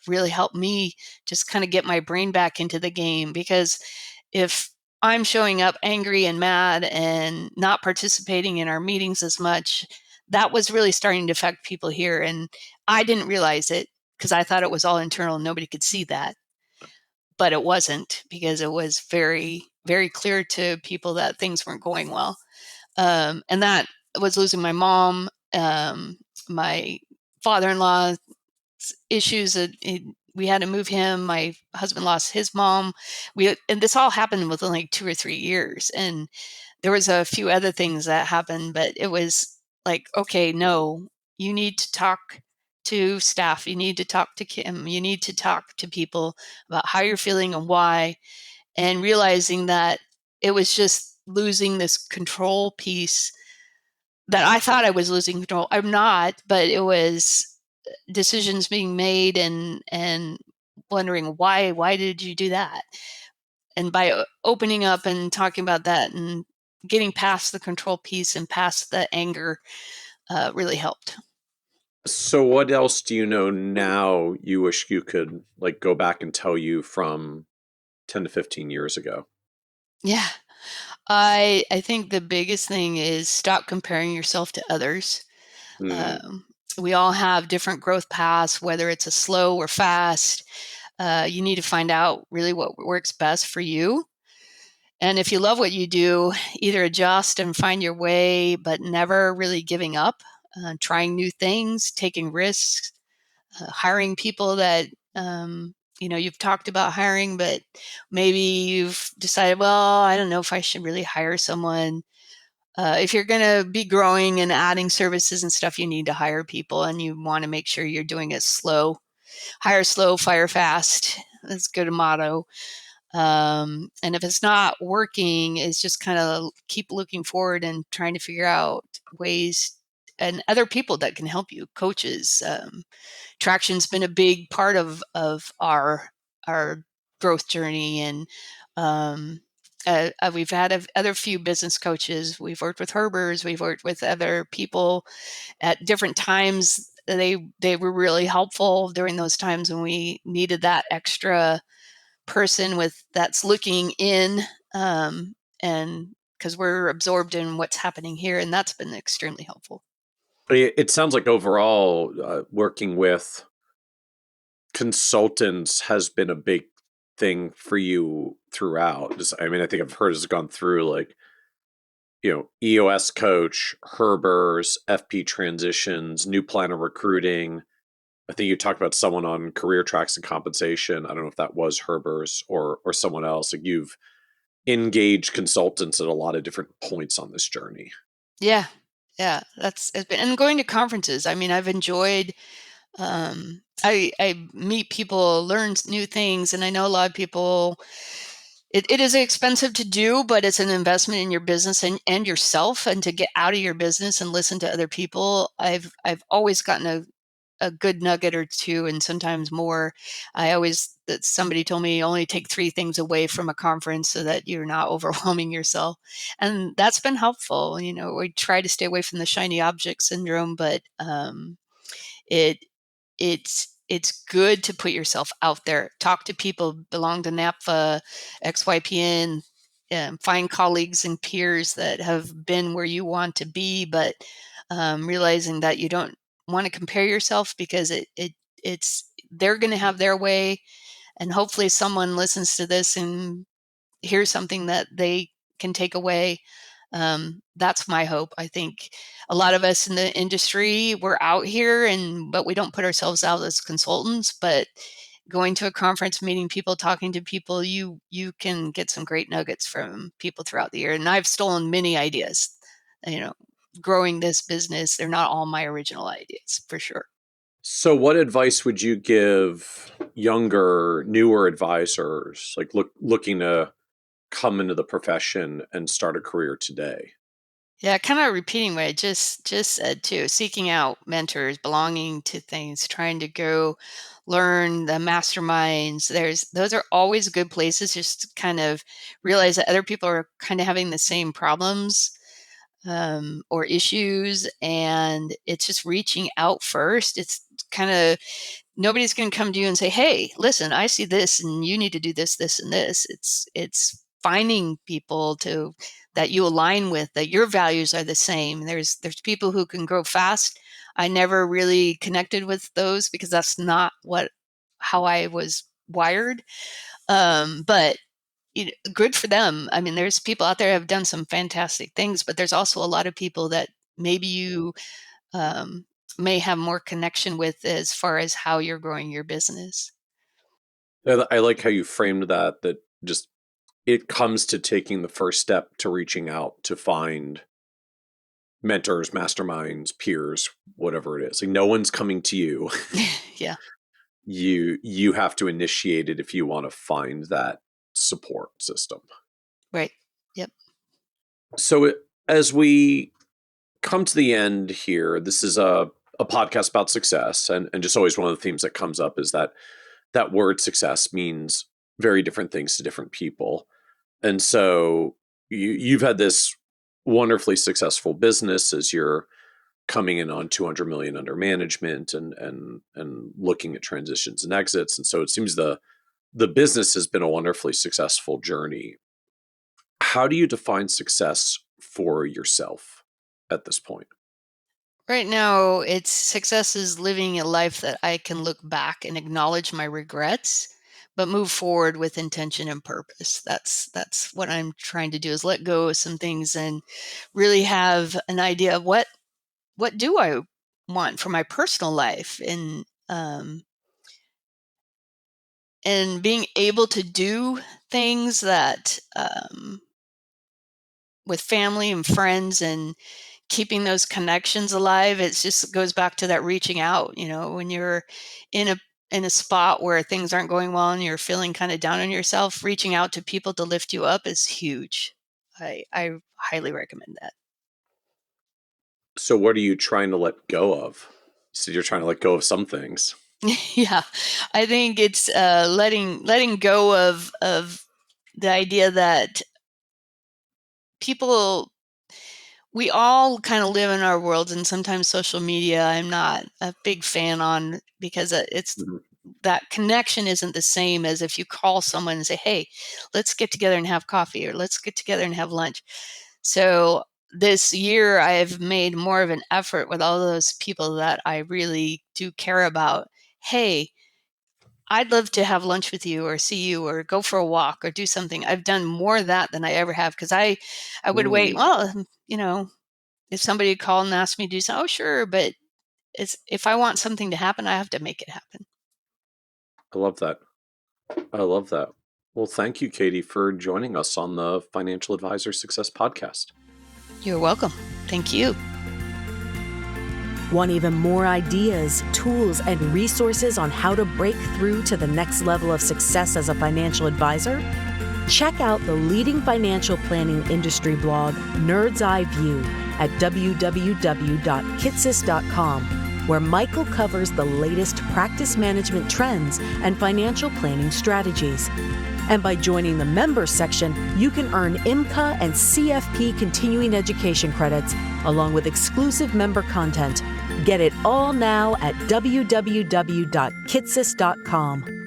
[SPEAKER 3] really helped me just kind of get my brain back into the game, because if I'm showing up angry and mad and not participating in our meetings as much, that was really starting to affect people here. And I didn't realize it because I thought it was all internal and nobody could see that. But it wasn't, because it was very, very clear to people that things weren't going well. And that was losing my mom, my father-in-law issues. We had to move him. My husband lost his mom. And this all happened within like 2 or 3 years. And there was a few other things that happened, but it was like, okay, no, you need to talk to staff. You need to talk to Kim. You need to talk to people about how you're feeling and why. And realizing that it was just losing this control piece, that I thought I was losing control. I'm not, but it was decisions being made, and wondering why did you do that. And by opening up and talking about that and getting past the control piece and past the anger really helped.
[SPEAKER 2] So what else do you know now you wish you could like go back and tell you from 10 to 15 years ago?
[SPEAKER 3] Yeah, I think the biggest thing is stop comparing yourself to others.
[SPEAKER 2] Mm.
[SPEAKER 3] um, we all have different growth paths, whether it's a slow or fast. You need to find out really what works best for you. And if you love what you do, either adjust and find your way, but never really giving up, trying new things, taking risks, hiring people that, you've talked about hiring, but maybe you've decided, well, I don't know if I should really hire someone. If you're going to be growing and adding services and stuff, you need to hire people, and you want to make sure you're doing it slow. Hire slow, fire fast. That's a good motto. And if it's not working, it's just kind of keep looking forward and trying to figure out ways and other people that can help you, coaches. Traction's been a big part of our growth journey, and we've had other few business coaches. We've worked with Herbers. We've worked with other people at different times. They were really helpful during those times when we needed that extra person that's looking in, and because we're absorbed in what's happening here, and that's been extremely helpful.
[SPEAKER 2] It sounds like overall, working with consultants has been a big thing for you throughout. I mean, I think I've heard has gone through like, EOS coach, Herbers, FP transitions, new planner recruiting. I think you talked about someone on career tracks and compensation. I don't know if that was Herbers or someone else. Like, you've engaged consultants at a lot of different points on this journey.
[SPEAKER 3] Yeah, yeah, it's been, and going to conferences. I mean, I've enjoyed I meet people, learn new things, and I know a lot of people. It is expensive to do, but it's an investment in your business and yourself, and to get out of your business and listen to other people. I've always gotten a good nugget or two, and sometimes more. That somebody told me, only take 3 things away from a conference so that you're not overwhelming yourself. And that's been helpful. We try to stay away from the shiny object syndrome, but it it's good to put yourself out there, talk to people, belong to NAPFA, XYPN, find colleagues and peers that have been where you want to be, but realizing that you don't want to compare yourself, because it's they're going to have their way, and hopefully someone listens to this and hears something that they can take away. That's my hope. I think a lot of us in the industry, we're out here, but we don't put ourselves out as consultants. But going to a conference, meeting people, talking to people, you can get some great nuggets from people throughout the year. And I've stolen many ideas. You know, growing this business, they're not all my original ideas, for sure.
[SPEAKER 2] So what advice would you give younger, newer advisors, like looking to come into the profession and start a career today?
[SPEAKER 3] Yeah, kind of repeating what I just said too. Seeking out mentors, belonging to things, trying to go learn the masterminds. Those are always good places, just to kind of realize that other people are kind of having the same problems, or issues, and it's just reaching out first. It's kind of, nobody's going to come to you and say, "Hey, listen, I see this, and you need to do this, this, and this." It's finding people that you align with, that your values are the same. There's people who can grow fast. I never really connected with those, because that's not how I was wired. But good for them. I mean, there's people out there who have done some fantastic things, but there's also a lot of people that maybe you um, may have more connection with, as far as how you're growing your business.
[SPEAKER 2] I like how you framed that just it comes to taking the first step to reaching out to find mentors, masterminds, peers, whatever it is. Like no one's coming to you.
[SPEAKER 3] Yeah.
[SPEAKER 2] You have to initiate it if you want to find that support system.
[SPEAKER 3] Right. Yep.
[SPEAKER 2] So as we come to the end here, this is a podcast about success, and just always one of the themes that comes up is that word success means very different things to different people. And so you've had this wonderfully successful business as you're coming in on 200 million under management and looking at transitions and exits. And so it seems the business has been a wonderfully successful journey. How do you define success for yourself at this point?
[SPEAKER 3] Right now, it's success is living a life that I can look back and acknowledge my regrets, but move forward with intention and purpose. That's what I'm trying to do, is let go of some things and really have an idea of what do I want for my personal life, and being able to do things that, with family and friends, and keeping those connections alive. It just goes back to that reaching out. When you're in a spot where things aren't going well and you're feeling kind of down on yourself, reaching out to people to lift you up is huge. I highly recommend that.
[SPEAKER 2] So what are you trying to let go of? You said you're trying to let go of some things.
[SPEAKER 3] Yeah, I think it's letting go of the idea that people, we all kind of live in our worlds, and sometimes social media I'm not a big fan on, because it's that connection isn't the same as if you call someone and say, "Hey, let's get together and have coffee," or "Let's get together and have lunch." So this year I've made more of an effort with all those people that I really do care about. "Hey, I'd love to have lunch with you, or see you, or go for a walk, or do something." I've done more of that than I ever have, because I would wait. Well, if somebody called and asked me to do something, oh, sure. But if I want something to happen, I have to make it happen.
[SPEAKER 2] I love that. I love that. Well, thank you, KayDee, for joining us on the Financial Advisor Success Podcast.
[SPEAKER 3] You're welcome. Thank you.
[SPEAKER 1] Want even more ideas, tools, and resources on how to break through to the next level of success as a financial advisor? Check out the leading financial planning industry blog, Nerd's Eye View, at www.kitsis.com, where Michael covers the latest practice management trends and financial planning strategies. And by joining the members section, you can earn IMCA and CFP continuing education credits, along with exclusive member content. Get it all now at www.kitsis.com.